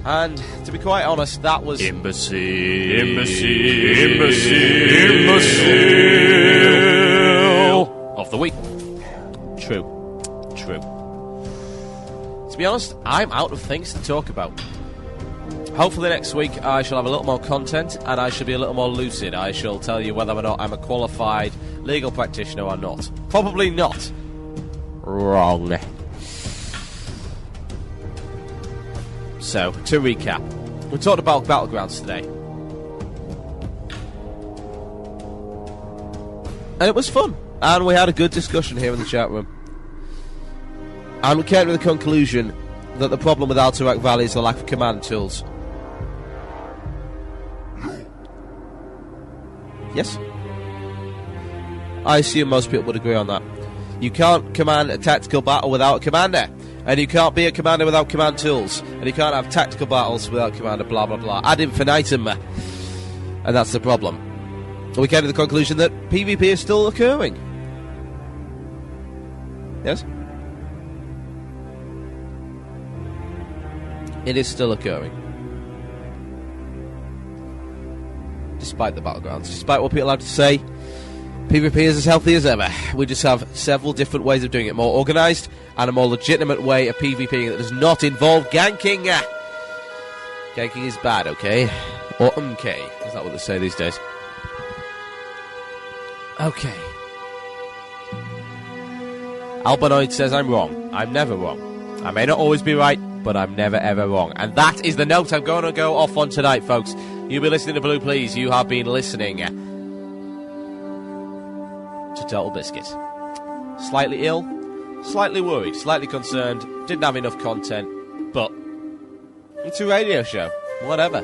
And to be quite honest, that was Imbecile of the week. True. To be honest, I'm out of things to talk about. Hopefully next week I shall have a little more content and I shall be a little more lucid. I shall tell you whether or not I'm a qualified legal practitioner or not. Probably not. Wrong. So, to recap, we talked about Battlegrounds today. And it was fun. And we had a good discussion here in the chat room. And we came to the conclusion that the problem with Alterac Valley is the lack of command tools. Yes? I assume most people would agree on that. You can't command a tactical battle without a commander. And you can't be a commander without command tools. And you can't have tactical battles without commander, blah, blah, blah. Ad infinitum. And that's the problem. We came to the conclusion that PvP is still occurring. Yes? It is still occurring. Despite the Battlegrounds. Despite what people have to say, PvP is as healthy as ever. We just have several different ways of doing it. More organised and a more legitimate way of PvPing that does not involve ganking. Ganking is bad, okay? Or okay. Is that what they say these days? Okay. Albanoid says I'm wrong. I'm never wrong. I may not always be right, but I'm never ever wrong. And that is the note I'm going to go off on tonight, folks. You'll be listening to Blue Please. You have been listening to TotalBiscuit. Slightly ill, slightly worried, slightly concerned, didn't have enough content, but it's a radio show. Whatever.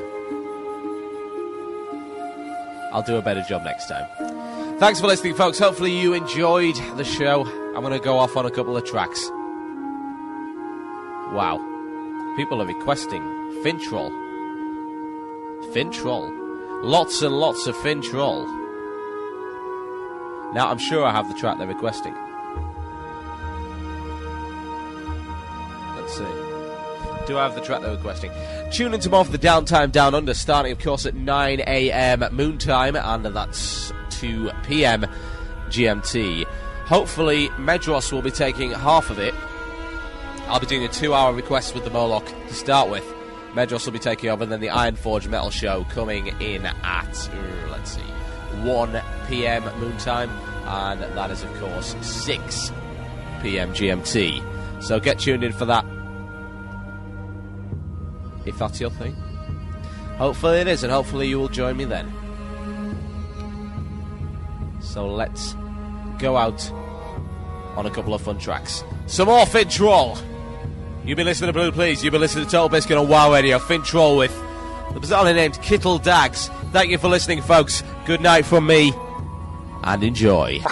I'll do a better job next time. Thanks for listening, folks. Hopefully you enjoyed the show. I'm going to go off on a couple of tracks. Wow. People are requesting Fintroll. Fintroll. Lots and lots of Fintroll. Now, I'm sure I have the track they're requesting. Let's see. Do I have the track they're requesting? Tune into more of the Downtime Down Under, starting, of course, at 9 a.m. Moontime, and that's 2 p.m. GMT. Hopefully, Medros will be taking half of it. I'll be doing a 2-hour request with the Murloc to start with. Medros will be taking over, and then the Ironforge Metal Show coming in at, let's see, 1 p.m. Moontime, and that is, of course, 6 p.m. GMT. So get tuned in for that, if that's your thing. Hopefully it is, and hopefully you will join me then. So let's go out on a couple of fun tracks. Some more Fin Troll. You've been listening to Blue Please. You've been listening to Total Biscuit on WoW Radio. Fin Troll with the bizarrely named Kittle Dags. Thank you for listening, folks. Good night from me, and enjoy.